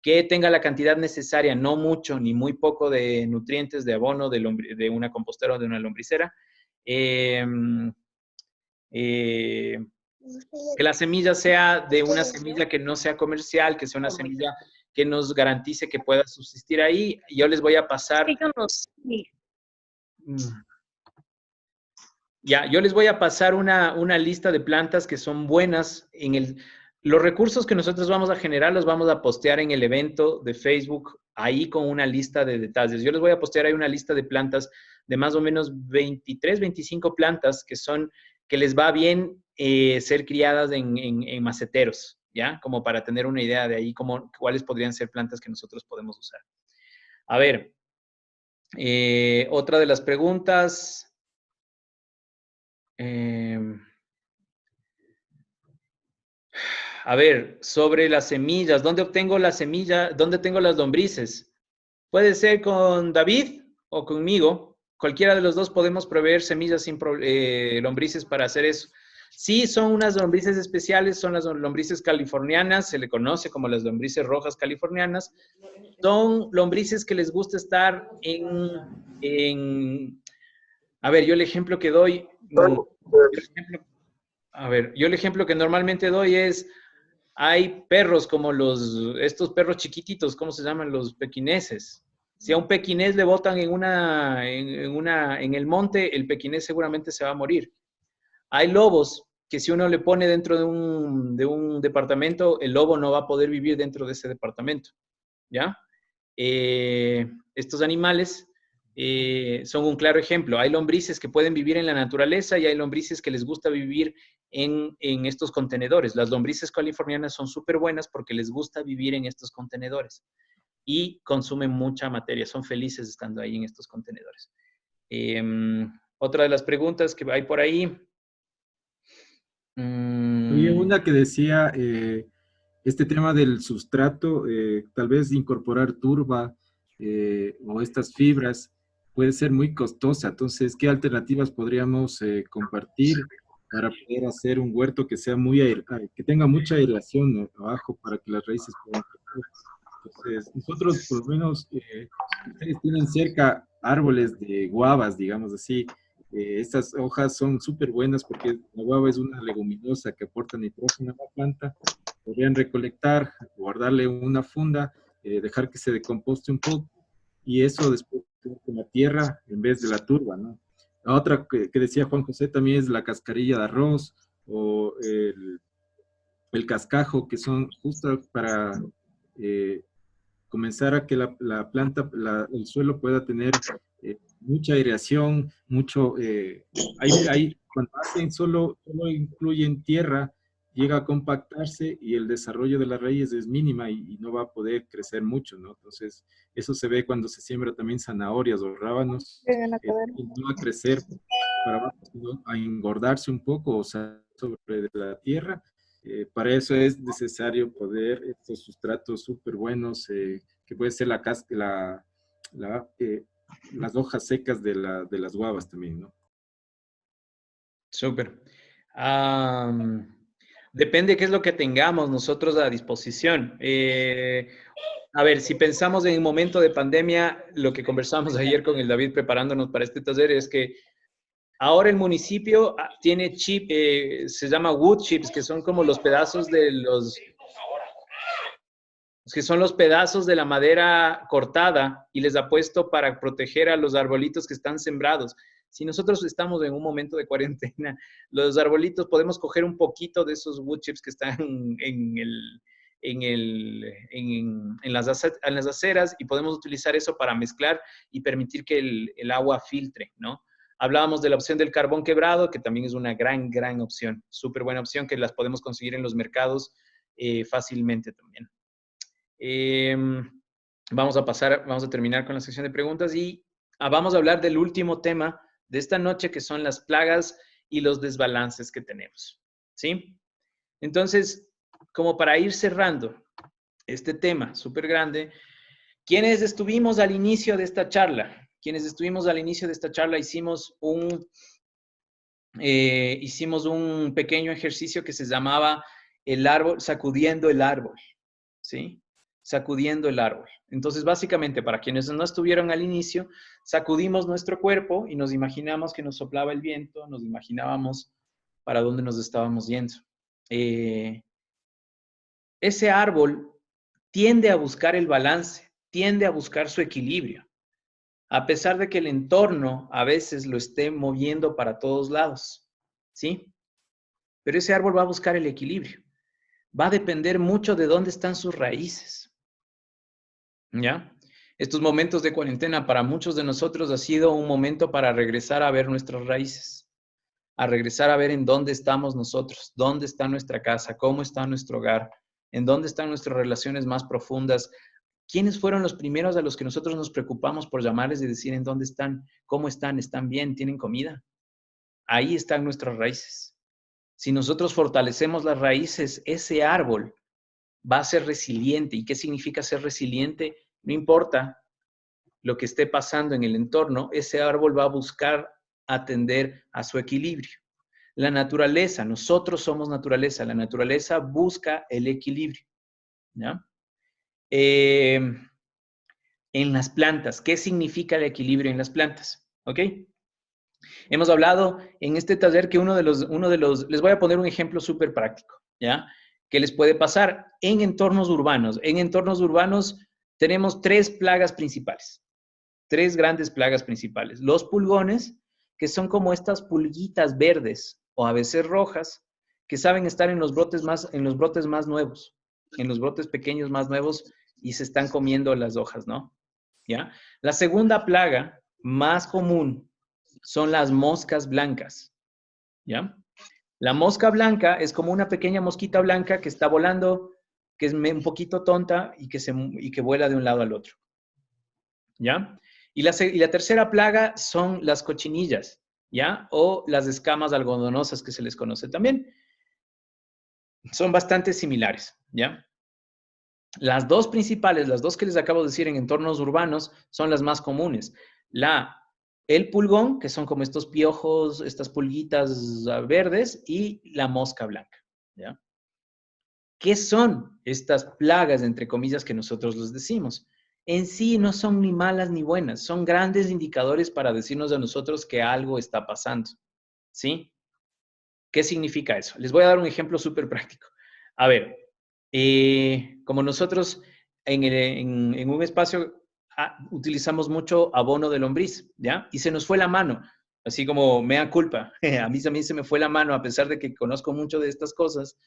que tenga la cantidad necesaria, no mucho ni muy poco de nutrientes, de abono, de una compostera o de una lombricera. Que la semilla sea de una semilla que no sea comercial, que sea una semilla que nos garantice que pueda subsistir ahí. Yo les voy a pasar... Ya, yo les voy a pasar una lista de plantas que son buenas Los recursos que nosotros vamos a generar los vamos a postear en el evento de Facebook, ahí con una lista de detalles. Yo les voy a postear ahí una lista de plantas de más o menos 23, 25 plantas que les va bien ser criadas en maceteros, ¿ya? Como para tener una idea de ahí cuáles podrían ser plantas que nosotros podemos usar. A ver, otra de las preguntas. A ver, sobre las semillas, ¿dónde obtengo la semilla? ¿Dónde tengo las lombrices? Puede ser con David o conmigo. Cualquiera de los dos podemos proveer semillas sin lombrices para hacer eso. Sí, son unas lombrices especiales, son las lombrices californianas, se le conoce como las lombrices rojas californianas. Son lombrices que les gusta estar a ver, yo el ejemplo que doy, yo el ejemplo que normalmente doy es, hay perros como estos perros chiquititos, ¿cómo se llaman? Los pequineses. Si a un pequinés le botan en el monte, el pequinés seguramente se va a morir. Hay lobos que si uno le pone dentro de un departamento, el lobo no va a poder vivir dentro de ese departamento, ¿ya? Estos animales son un claro ejemplo. Hay lombrices que pueden vivir en la naturaleza y hay lombrices que les gusta vivir en estos contenedores. Las lombrices californianas son súper buenas porque les gusta vivir en estos contenedores y consumen mucha materia. Son felices estando ahí en estos contenedores. Otra de las preguntas que hay por ahí. Había una que decía este tema del sustrato, tal vez incorporar turba o estas fibras puede ser muy costosa. Entonces, ¿qué alternativas podríamos compartir para poder hacer un huerto que sea que tenga mucha aireación abajo para que las raíces puedan crecer? Entonces, nosotros por lo menos, ustedes tienen cerca árboles de guavas, digamos así. Estas hojas son súper buenas porque la guava es una leguminosa que aporta nitrógeno a la planta. Podrían recolectar, guardarle una funda, dejar que se decomposte un poco y eso después con la tierra en vez de la turba, ¿no? La otra que decía Juan José también es la cascarilla de arroz o el cascajo, que son justo para comenzar a que la planta, el suelo pueda tener mucha aireación, cuando hacen solo incluyen tierra, llega a compactarse y el desarrollo de las raíces es mínima y no va a poder crecer mucho, ¿no? Entonces, eso se ve cuando se siembra también zanahorias o rábanos, no va a crecer para abajo, sino a engordarse un poco, o sea, sobre la tierra. Para eso es necesario poder estos sustratos súper buenos, que puede ser las hojas secas de las guavas también, ¿no? Súper. Depende qué es lo que tengamos nosotros a disposición. A ver, si pensamos en un momento de pandemia, lo que conversamos ayer con el David preparándonos para este taller es que ahora el municipio tiene se llama wood chips, que son como los pedazos que son los pedazos de la madera cortada y les ha puesto para proteger a los arbolitos que están sembrados. Si nosotros estamos en un momento de cuarentena, los arbolitos podemos coger un poquito de esos wood chips que están en las aceras y podemos utilizar eso para mezclar y permitir que el agua filtre, ¿no? Hablábamos de la opción del carbón quebrado, que también es una gran opción, súper buena opción que las podemos conseguir en los mercados fácilmente también. Vamos a terminar con la sección de preguntas y vamos a hablar del último tema de esta noche, que son las plagas y los desbalances que tenemos, ¿sí? Entonces, como para ir cerrando este tema súper grande, ¿quiénes estuvimos al inicio de esta charla? Hicimos un pequeño ejercicio que se llamaba el árbol, sacudiendo el árbol, ¿sí? Sacudiendo el árbol. Entonces, básicamente, para quienes no estuvieron al inicio, sacudimos nuestro cuerpo y nos imaginamos que nos soplaba el viento, nos imaginábamos para dónde nos estábamos yendo. Ese árbol tiende a buscar el balance, tiende a buscar su equilibrio, a pesar de que el entorno a veces lo esté moviendo para todos lados, ¿sí? Pero ese árbol va a buscar el equilibrio. va a depender mucho de dónde están sus raíces. ¿Ya? Estos momentos de cuarentena para muchos de nosotros ha sido un momento para regresar a ver nuestras raíces, a regresar a ver en dónde estamos nosotros, dónde está nuestra casa, cómo está nuestro hogar, en dónde están nuestras relaciones más profundas. ¿Quiénes fueron los primeros a los que nosotros nos preocupamos por llamarles y decir en dónde están, cómo están bien, tienen comida? Ahí están nuestras raíces. Si nosotros fortalecemos las raíces, ese árbol va a ser resiliente. ¿Y qué significa ser resiliente? No importa lo que esté pasando en el entorno, ese árbol va a buscar atender a su equilibrio. La naturaleza, nosotros somos naturaleza, la naturaleza busca el equilibrio. ¿Ya? En las plantas, ¿qué significa el equilibrio en las plantas? ¿Ok? Hemos hablado en este taller que uno de los, les voy a poner un ejemplo súper práctico, ¿ya? ¿Qué les puede pasar en entornos urbanos? En entornos urbanos tenemos tres plagas principales, tres grandes plagas principales. Los pulgones, que son como estas pulguitas verdes o a veces rojas, que saben estar en los brotes más nuevos, en los brotes pequeños más nuevos y se están comiendo las hojas, ¿no? ¿Ya? La segunda plaga más común son las moscas blancas, ¿ya? La mosca blanca es como una pequeña mosquita blanca que está volando, que es un poquito tonta y que vuela de un lado al otro, ¿ya? Y la tercera plaga son las cochinillas, ¿ya? O las escamas algodonosas que se les conoce también. Son bastante similares, ¿ya? Las dos principales, las dos que les acabo de decir en entornos urbanos, son las más comunes. El pulgón, que son como estos piojos, estas pulguitas verdes, y la mosca blanca, ¿ya? ¿Qué son estas plagas, entre comillas, que nosotros les decimos? En sí no son ni malas ni buenas, son grandes indicadores para decirnos a nosotros que algo está pasando, ¿sí? ¿Qué significa eso? Les voy a dar un ejemplo súper práctico. A ver, como nosotros en un espacio utilizamos mucho abono de lombriz, ¿ya? Y se nos fue la mano, así como mea culpa. A mí también se me fue la mano, a pesar de que conozco mucho de estas cosas.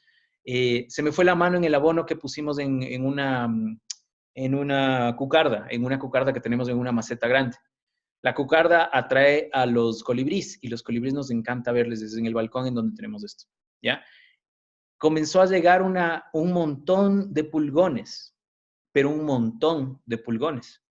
Se me fue la mano en el abono que pusimos en una cucarda que tenemos en una maceta grande. La cucarda atrae a los colibríes y los colibríes nos encanta verles desde en el balcón en donde tenemos esto, ¿ya? Comenzó a llegar un montón de pulgones, pero un montón de pulgones.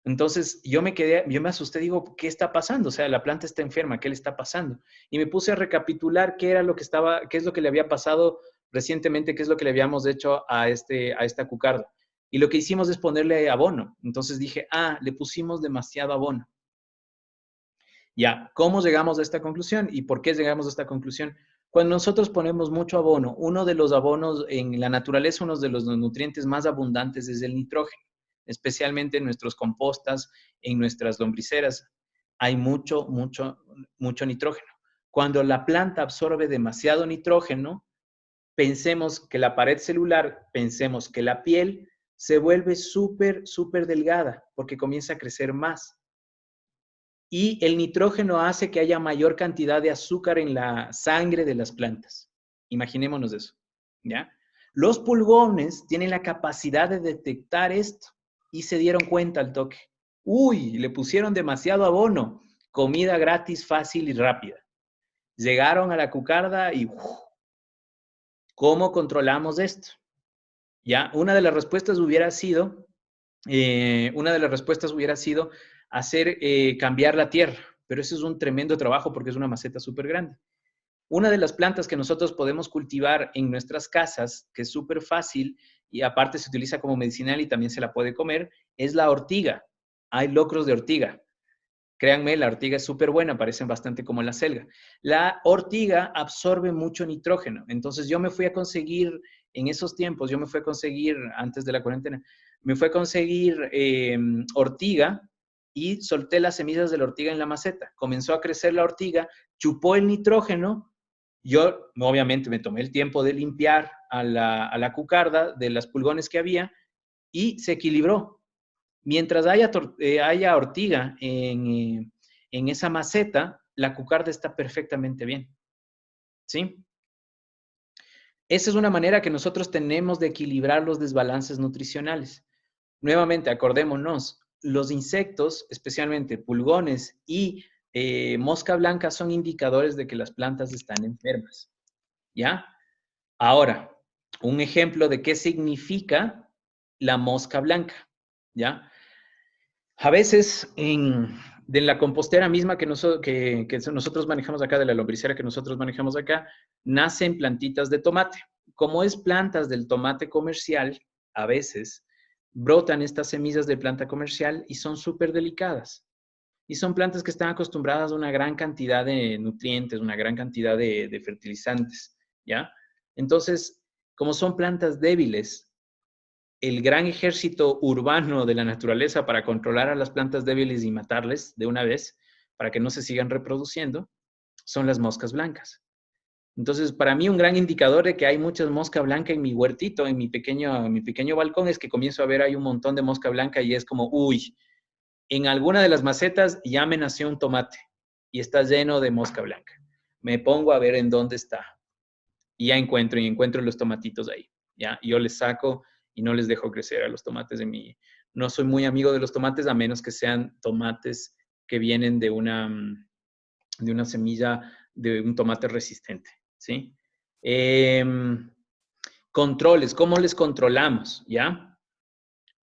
Entonces yo me asusté, digo, ¿qué está pasando? O sea, la planta está enferma, ¿qué le está pasando? Y me puse a recapitular qué es lo que le había pasado recientemente, qué es lo que le habíamos hecho a esta cucarda. Y lo que hicimos es ponerle abono. Entonces dije, le pusimos demasiado abono. Ya, ¿cómo llegamos a esta conclusión? ¿Y por qué llegamos a esta conclusión? Cuando nosotros ponemos mucho abono, uno de los abonos en la naturaleza, uno de los nutrientes más abundantes es el nitrógeno, especialmente en nuestros compostas, en nuestras lombriceras. Hay mucho nitrógeno. Cuando la planta absorbe demasiado nitrógeno, pensemos que la pared celular, pensemos que la piel se vuelve súper delgada porque comienza a crecer más. Y el nitrógeno hace que haya mayor cantidad de azúcar en la sangre de las plantas. Imaginémonos eso, ¿ya? Los pulgones tienen la capacidad de detectar esto y se dieron cuenta al toque. Uy, le pusieron demasiado abono. Comida gratis, fácil y rápida. Llegaron a la cucarda y ¿cómo controlamos esto? ¿Ya? Una de las respuestas hubiera sido hacer cambiar la tierra, pero eso es un tremendo trabajo porque es una maceta súper grande. Una de las plantas que nosotros podemos cultivar en nuestras casas, que es súper fácil y aparte se utiliza como medicinal y también se la puede comer, es la ortiga. Hay locros de ortiga. Créanme, la ortiga es súper buena, parecen bastante como la selga. La ortiga absorbe mucho nitrógeno. Entonces yo me fui a conseguir, en esos tiempos, antes de la cuarentena, me fui a conseguir ortiga y solté las semillas de la ortiga en la maceta. Comenzó a crecer la ortiga, chupó el nitrógeno. Yo, obviamente, me tomé el tiempo de limpiar a la cucarda de las pulgones que había y se equilibró. Mientras haya ortiga en esa maceta, la cucarda está perfectamente bien. ¿Sí? Esa es una manera que nosotros tenemos de equilibrar los desbalances nutricionales. Nuevamente, acordémonos, los insectos, especialmente pulgones y mosca blanca, son indicadores de que las plantas están enfermas, ¿ya? Ahora, un ejemplo de qué significa la mosca blanca, ¿ya? A veces, de la compostera misma que nosotros manejamos acá, de la lombricera que nosotros manejamos acá, nacen plantitas de tomate. Como es plantas del tomate comercial, a veces brotan estas semillas de planta comercial y son súper delicadas. Y son plantas que están acostumbradas a una gran cantidad de nutrientes, una gran cantidad de fertilizantes, ¿ya? Entonces, como son plantas débiles, el gran ejército urbano de la naturaleza para controlar a las plantas débiles y matarles de una vez, para que no se sigan reproduciendo, son las moscas blancas. Entonces, para mí un gran indicador de que hay muchas mosca blanca en mi huertito, en mi pequeño balcón, es que comienzo a ver ahí un montón de mosca blanca y es como, uy, en alguna de las macetas ya me nació un tomate y está lleno de mosca blanca. Me pongo a ver en dónde está y ya encuentro los tomatitos ahí, ¿ya? Yo les saco y no les dejo crecer a los tomates de mi... No soy muy amigo de los tomates a menos que sean tomates que vienen de una semilla de un tomate resistente, ¿sí? Controles, ¿cómo les controlamos, ya?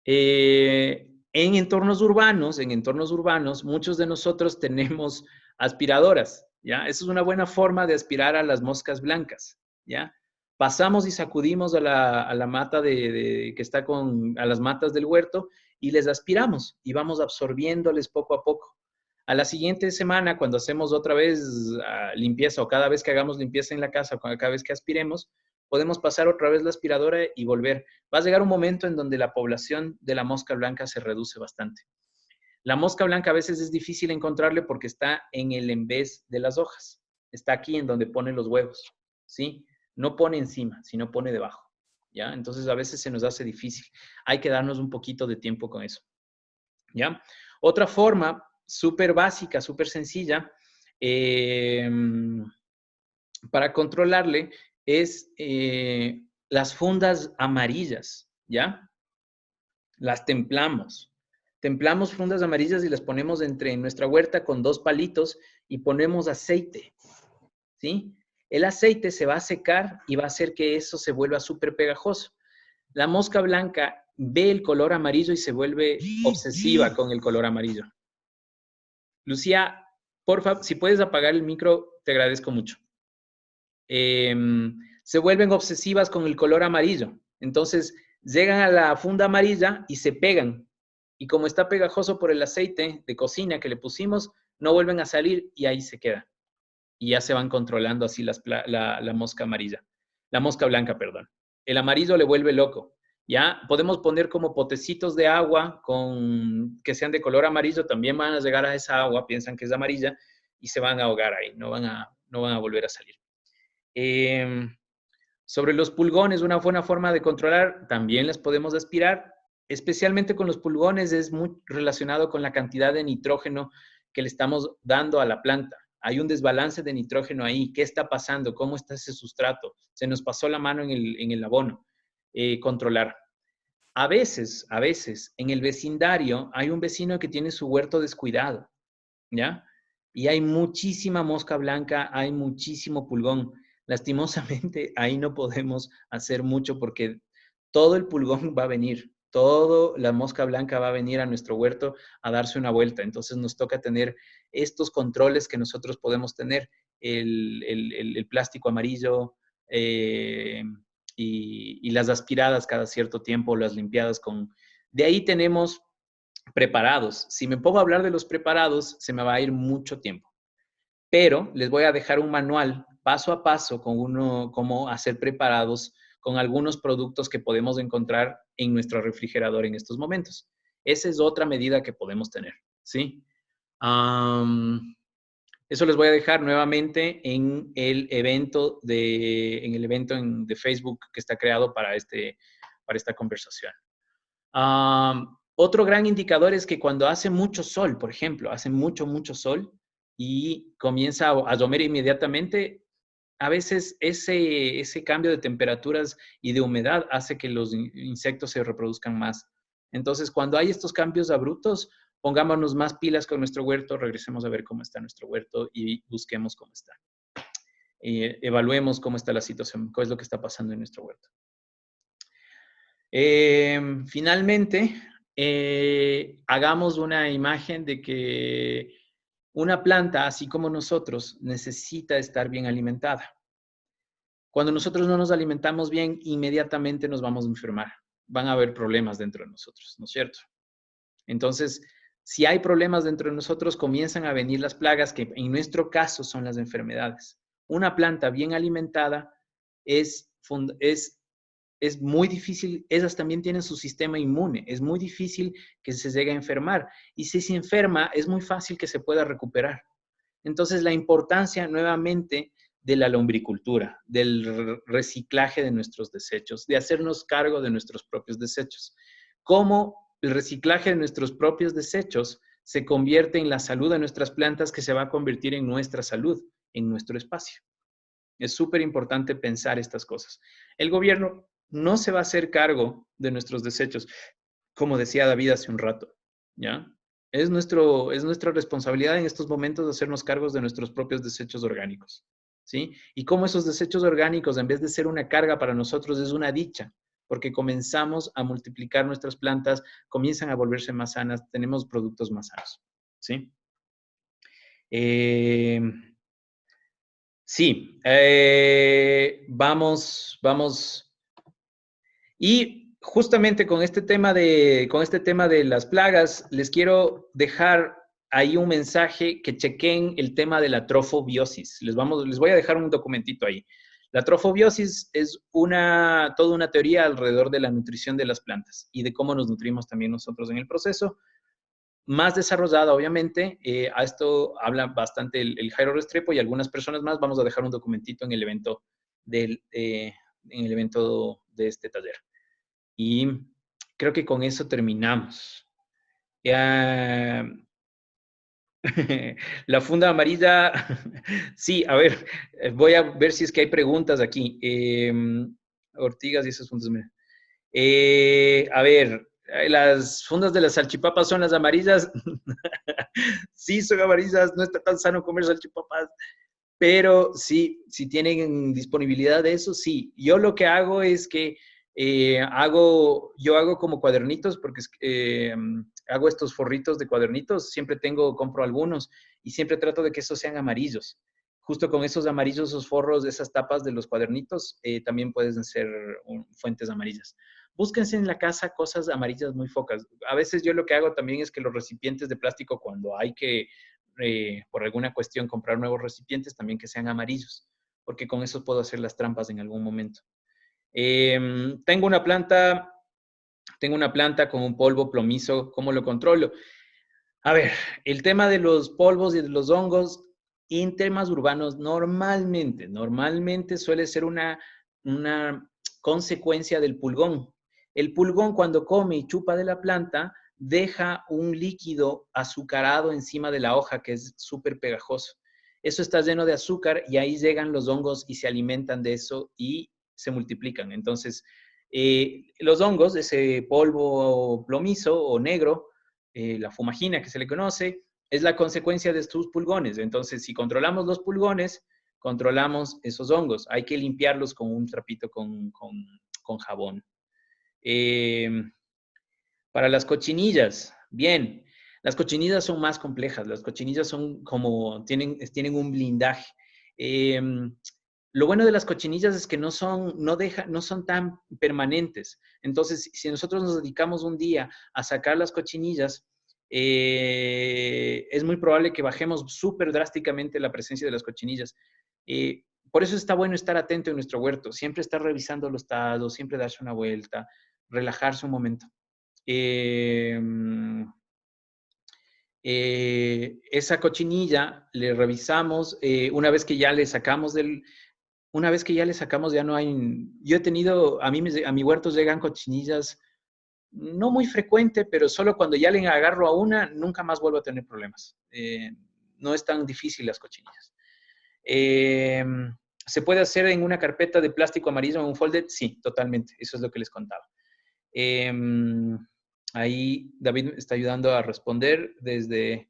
En entornos urbanos, muchos de nosotros tenemos aspiradoras, ¿ya? Esa es una buena forma de aspirar a las moscas blancas, ¿ya? Pasamos y sacudimos a la mata que está a las matas del huerto y les aspiramos y vamos absorbiéndoles poco a poco. A la siguiente semana, cuando hacemos otra vez limpieza o cada vez que hagamos limpieza en la casa o cada vez que aspiremos, podemos pasar otra vez la aspiradora y volver. Va a llegar un momento en donde la población de la mosca blanca se reduce bastante. La mosca blanca a veces es difícil encontrarle porque está en el envés de las hojas. Está aquí en donde pone los huevos, ¿sí? No pone encima, sino pone debajo, ¿ya? Entonces a veces se nos hace difícil. Hay que darnos un poquito de tiempo con eso, ¿ya? Otra forma súper básica, súper sencilla, para controlarle es las fundas amarillas, ¿ya? Las templamos. Templamos fundas amarillas y las ponemos en nuestra huerta con 2 palitos y ponemos aceite, ¿sí? El aceite se va a secar y va a hacer que eso se vuelva súper pegajoso. La mosca blanca ve el color amarillo y se vuelve obsesiva con el color amarillo. Lucía, por favor, si puedes apagar el micro, te agradezco mucho. Se vuelven obsesivas con el color amarillo. Entonces, llegan a la funda amarilla y se pegan. Y como está pegajoso por el aceite de cocina que le pusimos, no vuelven a salir y ahí se queda. Y ya se van controlando así la mosca amarilla. La mosca blanca, perdón. El amarillo le vuelve loco. Ya podemos poner como potecitos de agua que sean de color amarillo, también van a llegar a esa agua, piensan que es amarilla y se van a ahogar ahí, no van a volver a salir. Sobre los pulgones, una buena forma de controlar, también las podemos aspirar, especialmente con los pulgones es muy relacionado con la cantidad de nitrógeno que le estamos dando a la planta. Hay un desbalance de nitrógeno ahí. ¿Qué está pasando? ¿Cómo está ese sustrato? Se nos pasó la mano en el abono. Controlar. A veces, en el vecindario hay un vecino que tiene su huerto descuidado, ¿ya? Y hay muchísima mosca blanca, hay muchísimo pulgón. Lastimosamente, ahí no podemos hacer mucho porque todo el pulgón va a venir, toda la mosca blanca va a venir a nuestro huerto a darse una vuelta. Entonces nos toca tener estos controles que nosotros podemos tener, el plástico amarillo, y las aspiradas cada cierto tiempo, las limpiadas con... De ahí tenemos preparados. Si me pongo a hablar de los preparados, se me va a ir mucho tiempo. Pero les voy a dejar un manual paso a paso con cómo hacer preparados con algunos productos que podemos encontrar en nuestro refrigerador en estos momentos. Esa es otra medida que podemos tener, ¿sí? Eso les voy a dejar nuevamente en el evento de Facebook que está creado para esta conversación. Otro gran indicador es que cuando hace mucho sol, por ejemplo, hace mucho sol y comienza a llover inmediatamente, a veces ese cambio de temperaturas y de humedad hace que los insectos se reproduzcan más. Entonces, cuando hay estos cambios abruptos, pongámonos más pilas con nuestro huerto, regresemos a ver cómo está nuestro huerto y busquemos cómo está. Evaluemos cómo está la situación, qué es lo que está pasando en nuestro huerto. Finalmente, hagamos una imagen de que una planta, así como nosotros, necesita estar bien alimentada. Cuando nosotros no nos alimentamos bien, inmediatamente nos vamos a enfermar. Van a haber problemas dentro de nosotros, ¿no es cierto? Entonces, si hay problemas dentro de nosotros, comienzan a venir las plagas, que en nuestro caso son las enfermedades. Una planta bien alimentada es muy difícil, ellas también tienen su sistema inmune, es muy difícil que se llegue a enfermar. Y si se enferma, es muy fácil que se pueda recuperar. Entonces, la importancia nuevamente de la lombricultura, del reciclaje de nuestros desechos, de hacernos cargo de nuestros propios desechos. Cómo el reciclaje de nuestros propios desechos se convierte en la salud de nuestras plantas, que se va a convertir en nuestra salud, en nuestro espacio. Es súper importante pensar estas cosas. El gobierno no se va a hacer cargo de nuestros desechos, como decía David hace un rato, ¿ya? Es nuestra responsabilidad en estos momentos de hacernos cargos de nuestros propios desechos orgánicos, ¿sí? Y cómo esos desechos orgánicos, en vez de ser una carga para nosotros, es una dicha, porque comenzamos a multiplicar nuestras plantas, comienzan a volverse más sanas, tenemos productos más sanos, ¿sí? Sí, vamos. Y justamente con este tema de las plagas, les quiero dejar ahí un mensaje que chequen el tema de la trofobiosis. Les voy a dejar un documentito ahí. La trofobiosis es toda una teoría alrededor de la nutrición de las plantas y de cómo nos nutrimos también nosotros en el proceso. Más desarrollada, obviamente, a esto habla bastante el Jairo Restrepo y algunas personas más. Vamos a dejar un documentito en el evento de este taller. Y creo que con eso terminamos. La funda amarilla, sí, a ver, voy a ver si es que hay preguntas aquí. Ortigas y esas fundas. A ver, las fundas de las salchipapas son las amarillas. Sí, son amarillas, no está tan sano comer salchipapas, pero sí, si tienen disponibilidad de eso, sí. Yo lo que hago es que yo hago como cuadernitos, porque hago estos forritos de cuadernitos, siempre compro algunos y siempre trato de que esos sean amarillos. Justo con esos amarillos, esos forros, esas tapas de los cuadernitos, también pueden ser fuentes amarillas. Búsquense en la casa cosas amarillas muy focas. A veces yo lo que hago también es que los recipientes de plástico, cuando hay que, por alguna cuestión, comprar nuevos recipientes, también que sean amarillos, porque con eso puedo hacer las trampas en algún momento. Tengo una planta con un polvo plomizo. ¿Cómo lo controlo? A ver, el tema de los polvos y de los hongos en temas urbanos normalmente suele ser una consecuencia del pulgón. El pulgón, cuando come y chupa de la planta, deja un líquido azucarado encima de la hoja que es súper pegajoso. Eso está lleno de azúcar y ahí llegan los hongos y se alimentan de eso y se multiplican. Entonces, los hongos, ese polvo plomizo o negro, la fumagina que se le conoce, es la consecuencia de estos pulgones. Entonces, si controlamos los pulgones, controlamos esos hongos. Hay que limpiarlos con un trapito con jabón. Para las cochinillas, bien. Las cochinillas son más complejas. Las cochinillas son como, tienen un blindaje. Lo bueno de las cochinillas es que no son tan permanentes. Entonces, si nosotros nos dedicamos un día a sacar las cochinillas, es muy probable que bajemos súper drásticamente la presencia de las cochinillas. Por eso está bueno estar atento en nuestro huerto, siempre estar revisando los tados, siempre darse una vuelta, relajarse un momento. Esa cochinilla le revisamos una vez que ya le sacamos ya no hay. Yo he tenido, a mi huerto llegan cochinillas, no muy frecuente, pero solo cuando ya le agarro a una, nunca más vuelvo a tener problemas. No es tan difícil las cochinillas. ¿Se puede hacer en una carpeta de plástico amarillo en un folder? Sí, totalmente. Eso es lo que les contaba. Ahí David me está ayudando a responder desde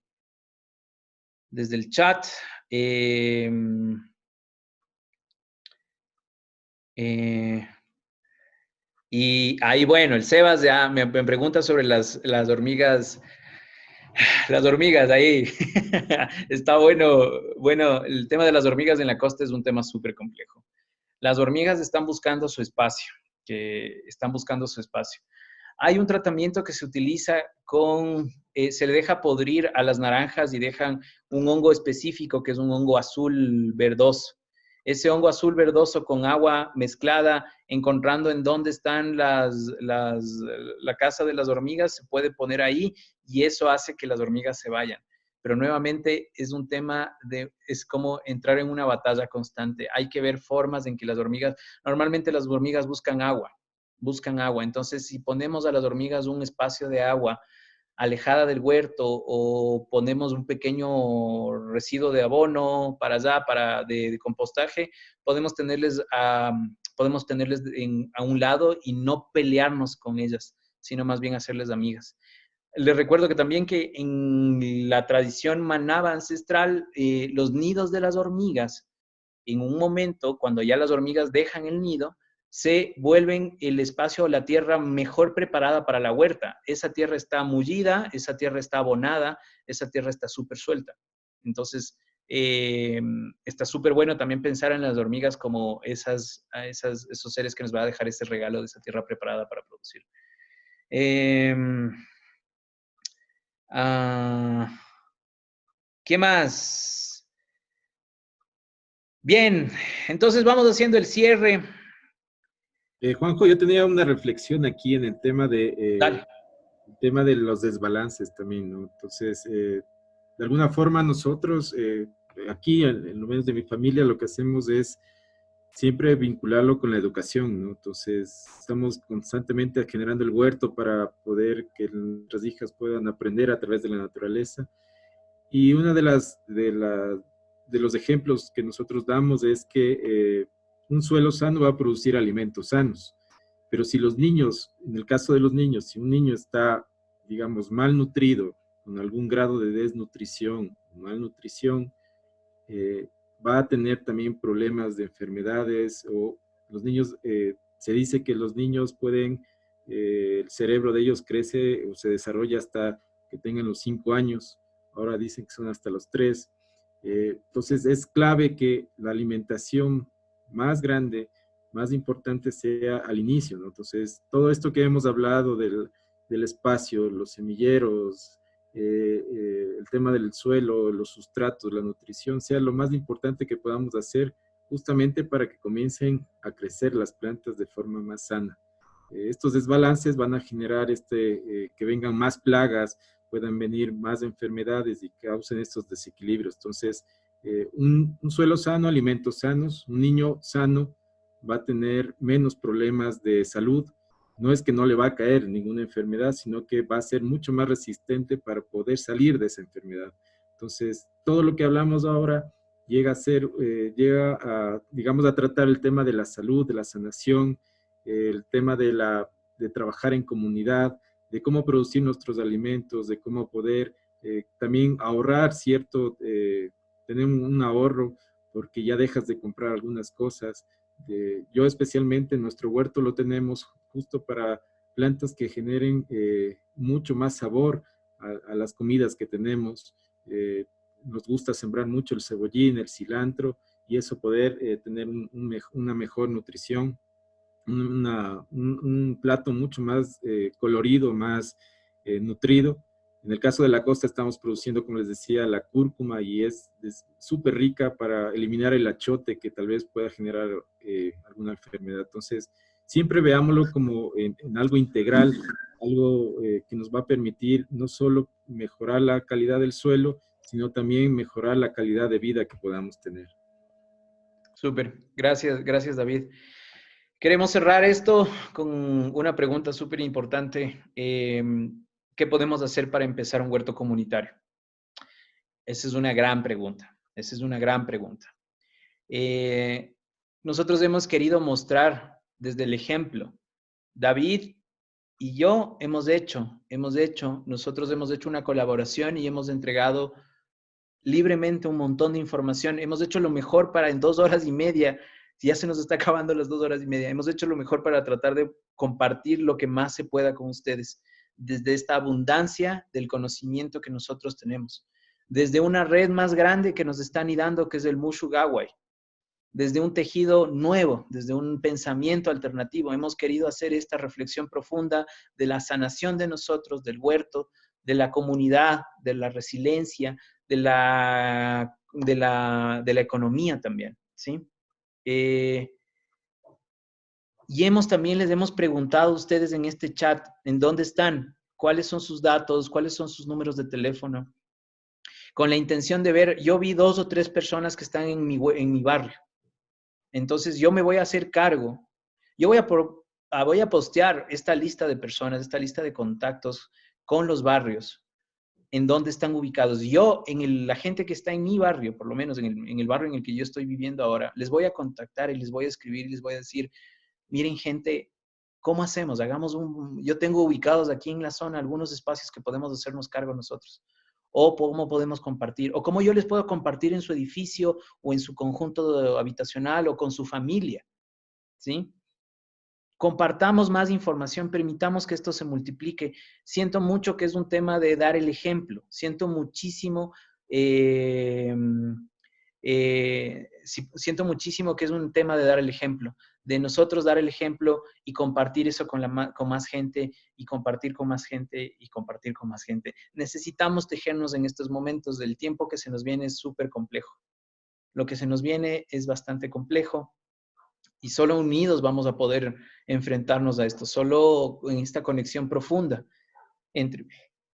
el chat. Y ahí, bueno, el Sebas ya me pregunta sobre las hormigas. Las hormigas, ahí. Está bueno, el tema de las hormigas en la costa es un tema súper complejo. Las hormigas están buscando su espacio, Hay un tratamiento que se utiliza se le deja podrir a las naranjas y dejan un hongo específico que es un hongo azul verdoso. Ese hongo azul verdoso con agua mezclada, encontrando en dónde están la casa de las hormigas, se puede poner ahí y eso hace que las hormigas se vayan. Pero nuevamente es un tema es como entrar en una batalla constante. Hay que ver formas en que normalmente las hormigas buscan agua. Entonces, si ponemos a las hormigas un espacio de agua alejada del huerto o ponemos un pequeño residuo de abono para allá, de compostaje, podemos tenerles a un lado y no pelearnos con ellas, sino más bien hacerles amigas. Les recuerdo que también que en la tradición manaba ancestral, los nidos de las hormigas, en un momento, cuando ya las hormigas dejan el nido, se vuelven el espacio o la tierra mejor preparada para la huerta. Esa tierra está mullida, esa tierra está abonada, esa tierra está súper suelta. Entonces, está súper bueno también pensar en las hormigas como esos seres que nos va a dejar ese regalo de esa tierra preparada para producir. ¿Qué más? Bien, entonces vamos haciendo el cierre. Juanjo, yo tenía una reflexión aquí en el tema de los desbalances también, ¿no? Entonces, de alguna forma nosotros, aquí, en lo menos de mi familia, lo que hacemos es siempre vincularlo con la educación, ¿no? Entonces, estamos constantemente generando el huerto para poder que nuestras hijas puedan aprender a través de la naturaleza. Y una de los ejemplos que nosotros damos es que un suelo sano va a producir alimentos sanos. Pero si los niños, en el caso de los niños, si un niño está, digamos, malnutrido, con algún grado de desnutrición, malnutrición, va a tener también problemas de enfermedades, o los niños, se dice que los niños pueden, el cerebro de ellos crece o se desarrolla hasta que tengan los 5 años, ahora dicen que son hasta los 3. Entonces es clave que la alimentación más grande, más importante sea al inicio, ¿no? Entonces todo esto que hemos hablado del espacio, los semilleros, el tema del suelo, los sustratos, la nutrición, sea lo más importante que podamos hacer justamente para que comiencen a crecer las plantas de forma más sana. Estos desbalances van a generar que vengan más plagas, puedan venir más enfermedades y causen estos desequilibrios. Entonces, un suelo sano, alimentos sanos, un niño sano va a tener menos problemas de salud. No es que no le va a caer ninguna enfermedad, sino que va a ser mucho más resistente para poder salir de esa enfermedad. Entonces, todo lo que hablamos ahora llega a, digamos, a tratar el tema de la salud, de la sanación, el tema de trabajar en comunidad, de cómo producir nuestros alimentos, de cómo poder también ahorrar tener un ahorro, porque ya dejas de comprar algunas cosas. Yo especialmente en nuestro huerto lo tenemos justo para plantas que generen mucho más sabor a las comidas que tenemos. Nos gusta sembrar mucho el cebollín, el cilantro, y eso poder tener una mejor nutrición, un plato mucho más colorido, más nutrido. En el caso de la costa estamos produciendo, como les decía, la cúrcuma, y es súper rica para eliminar el achote que tal vez pueda generar alguna enfermedad. Entonces, siempre veámoslo como en algo integral, algo que nos va a permitir no solo mejorar la calidad del suelo, sino también mejorar la calidad de vida que podamos tener. Súper, gracias David. Queremos cerrar esto con una pregunta súper importante. ¿Qué podemos hacer para empezar un huerto comunitario? Esa es una gran pregunta. nosotros hemos querido mostrar desde el ejemplo. David y yo nosotros hemos hecho una colaboración y hemos entregado libremente un montón de información. Hemos hecho lo mejor para en 2 horas y media, ya se nos está acabando las 2 horas y media, hemos hecho lo mejor para tratar de compartir lo que más se pueda con ustedes, desde esta abundancia del conocimiento que nosotros tenemos, desde una red más grande que nos está anidando, que es el Mushu Gawai, desde un tejido nuevo, desde un pensamiento alternativo. Hemos querido hacer esta reflexión profunda de la sanación de nosotros, del huerto, de la comunidad, de la resiliencia, de la economía también, ¿sí? Y también les hemos preguntado a ustedes en este chat, ¿en dónde están? ¿Cuáles son sus datos? ¿Cuáles son sus números de teléfono? Con la intención de ver, yo vi 2 o 3 personas que están en mi barrio. Entonces yo me voy a hacer cargo. Yo voy a postear esta lista de personas, esta lista de contactos con los barrios, en dónde están ubicados. Yo, la gente que está en mi barrio, por lo menos en el barrio en el que yo estoy viviendo ahora, les voy a contactar y les voy a escribir y les voy a decir, miren gente, ¿cómo hacemos? Yo tengo ubicados aquí en la zona algunos espacios que podemos hacernos cargo nosotros. O cómo podemos compartir, o cómo yo les puedo compartir en su edificio o en su conjunto habitacional o con su familia, ¿sí? Compartamos más información, permitamos que esto se multiplique. Siento mucho que es un tema de dar el ejemplo. Siento muchísimo, siento muchísimo que es un tema de dar el ejemplo, de nosotros dar el ejemplo y compartir eso con más gente, y compartir con más gente, y compartir con más gente. Necesitamos tejernos en estos momentos. Del tiempo que se nos viene es súper complejo. Lo que se nos viene es bastante complejo. Y solo unidos vamos a poder enfrentarnos a esto, solo en esta conexión profunda entre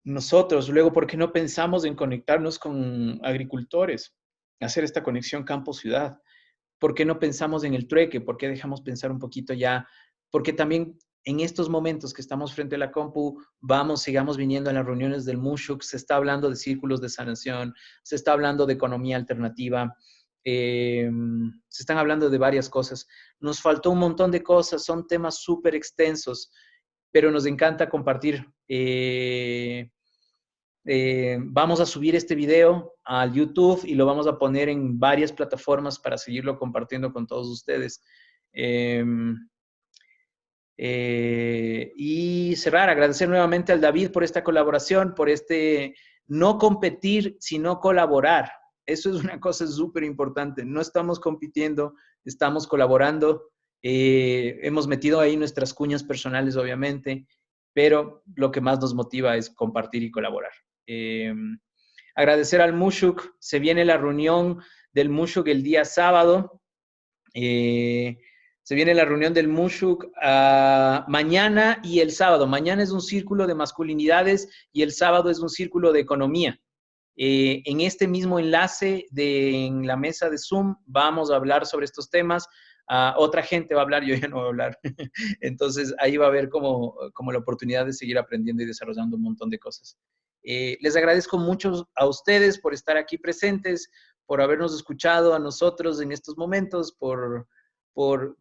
nosotros. Luego, ¿por qué no pensamos en conectarnos con agricultores? Hacer esta conexión campo-ciudad. ¿Por qué no pensamos en el trueque? ¿Por qué dejamos pensar un poquito ya? Porque también en estos momentos que estamos frente a la compu, sigamos viniendo a las reuniones del Mushuk, se está hablando de círculos de sanación, se está hablando de economía alternativa, se están hablando de varias cosas. Nos faltó un montón de cosas, son temas súper extensos, pero nos encanta compartir. Vamos a subir este video al YouTube y lo vamos a poner en varias plataformas para seguirlo compartiendo con todos ustedes. Y cerrar, agradecer nuevamente al David por esta colaboración, por no competir, sino colaborar. Eso es una cosa súper importante. No estamos compitiendo, estamos colaborando. Hemos metido ahí nuestras cuñas personales, obviamente, pero lo que más nos motiva es compartir y colaborar. Agradecer al Mushuk. Se viene la reunión del Mushuk el día sábado. Se viene la reunión del Mushuk mañana y el sábado. Mañana es un círculo de masculinidades y el sábado es un círculo de economía. En este mismo enlace en la mesa de Zoom vamos a hablar sobre estos temas. Otra gente va a hablar, yo ya no voy a hablar. Entonces ahí va a haber como la oportunidad de seguir aprendiendo y desarrollando un montón de cosas. Les agradezco mucho a ustedes por estar aquí presentes, por habernos escuchado a nosotros en estos momentos,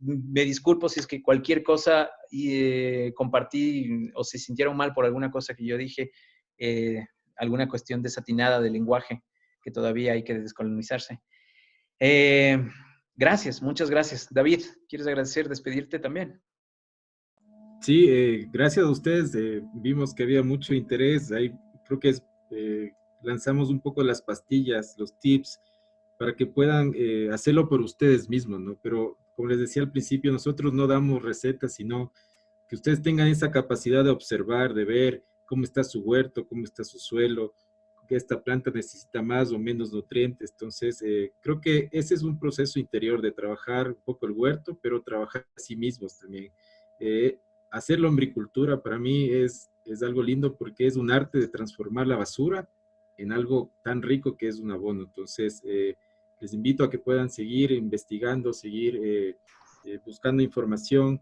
me disculpo si es que cualquier cosa compartí o se sintieron mal por alguna cosa que yo dije, alguna cuestión desatinada del lenguaje que todavía hay que descolonizarse. Gracias, muchas gracias. David, ¿quieres agradecer, despedirte también? Sí, gracias a ustedes. Vimos que había mucho interés. Ahí creo que lanzamos un poco las pastillas, los tips, para que puedan hacerlo por ustedes mismos, ¿no? Pero como les decía al principio, nosotros no damos recetas, sino que ustedes tengan esa capacidad de observar, de ver cómo está su huerto, cómo está su suelo, que esta planta necesita más o menos nutrientes. Entonces, creo que ese es un proceso interior de trabajar un poco el huerto, pero trabajar a sí mismos también. Hacer lombricultura para mí es algo lindo porque es un arte de transformar la basura en algo tan rico que es un abono. Entonces, les invito a que puedan seguir investigando, seguir buscando información.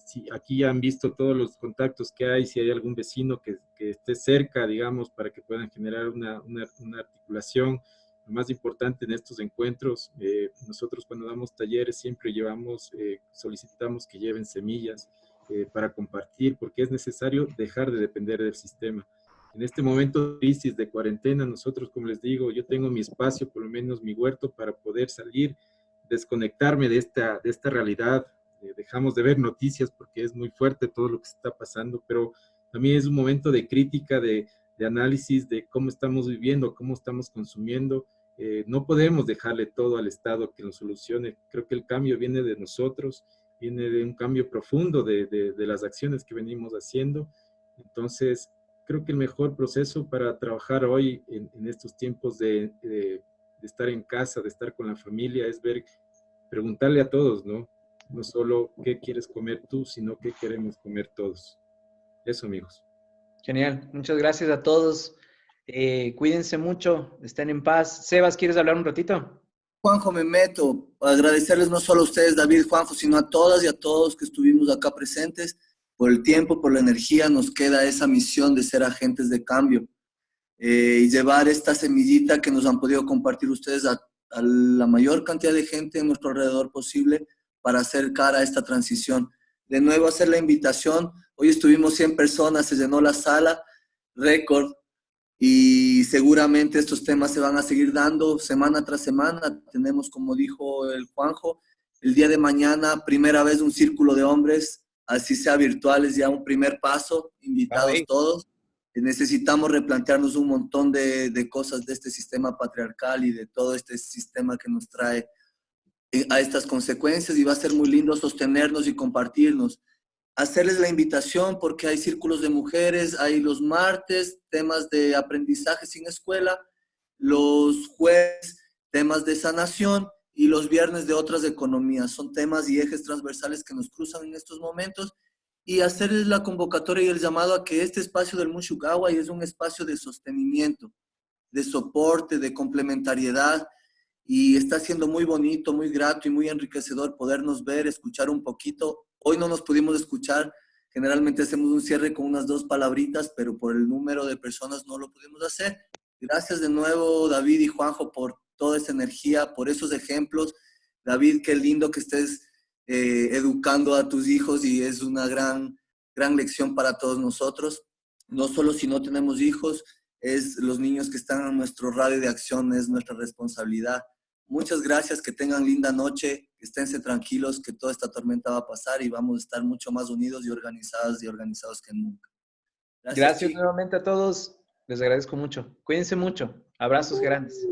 Si aquí ya han visto todos los contactos que hay, si hay algún vecino que esté cerca, digamos, para que puedan generar una articulación. lo más importante en estos encuentros, nosotros cuando damos talleres siempre solicitamos que lleven semillas para compartir, porque es necesario dejar de depender del sistema. En este momento de crisis, de cuarentena, nosotros, como les digo, yo tengo mi espacio, por lo menos mi huerto, para poder salir, desconectarme de esta realidad. Dejamos de ver noticias porque es muy fuerte todo lo que se está pasando, pero también es un momento de crítica, de análisis de cómo estamos viviendo, cómo estamos consumiendo. No podemos dejarle todo al Estado que lo solucione. Creo que el cambio viene de nosotros, viene de un cambio profundo de las acciones que venimos haciendo. Entonces, creo que el mejor proceso para trabajar hoy en estos tiempos de estar en casa, de estar con la familia, es preguntarle a todos, ¿no? No solo qué quieres comer tú, sino qué queremos comer todos. Eso, amigos. Genial. Muchas gracias a todos. Cuídense mucho, estén en paz. Sebas, ¿quieres hablar un ratito? Juanjo, me meto. Agradecerles no solo a ustedes, David, Juanjo, sino a todas y a todos que estuvimos acá presentes. Por el tiempo, por la energía, nos queda esa misión de ser agentes de cambio y llevar esta semillita que nos han podido compartir ustedes a la mayor cantidad de gente en nuestro alrededor posible para hacer cara a esta transición. De nuevo, hacer la invitación. Hoy estuvimos 100 personas, se llenó la sala, récord, y seguramente estos temas se van a seguir dando semana tras semana. Tenemos, como dijo el Juanjo, el día de mañana, primera vez un círculo de hombres, así sea virtual, es ya un primer paso, invitados todos. Necesitamos replantearnos un montón de cosas de este sistema patriarcal y de todo este sistema que nos trae a estas consecuencias, y va a ser muy lindo sostenernos y compartirnos. Hacerles la invitación porque hay círculos de mujeres, hay los martes, temas de aprendizaje sin escuela, los jueves, temas de sanación, y los viernes de otras economías. Son temas y ejes transversales que nos cruzan en estos momentos, y hacerles la convocatoria y el llamado a que este espacio del Mushugawai es un espacio de sostenimiento, de soporte, de complementariedad, y está siendo muy bonito, muy grato y muy enriquecedor podernos ver, escuchar un poquito. Hoy no nos pudimos escuchar, generalmente hacemos un cierre con unas 2 palabritas, pero por el número de personas no lo pudimos hacer. Gracias de nuevo, David y Juanjo, por toda esa energía, por esos ejemplos. David, qué lindo que estés educando a tus hijos, y es una gran lección para todos nosotros. No solo si no tenemos hijos, es los niños que están en nuestro radio de acción, es nuestra responsabilidad. Muchas gracias, que tengan linda noche, esténse tranquilos, que toda esta tormenta va a pasar y vamos a estar mucho más unidos y organizadas y organizados que nunca. Gracias nuevamente a todos, les agradezco mucho. Cuídense mucho, abrazos grandes.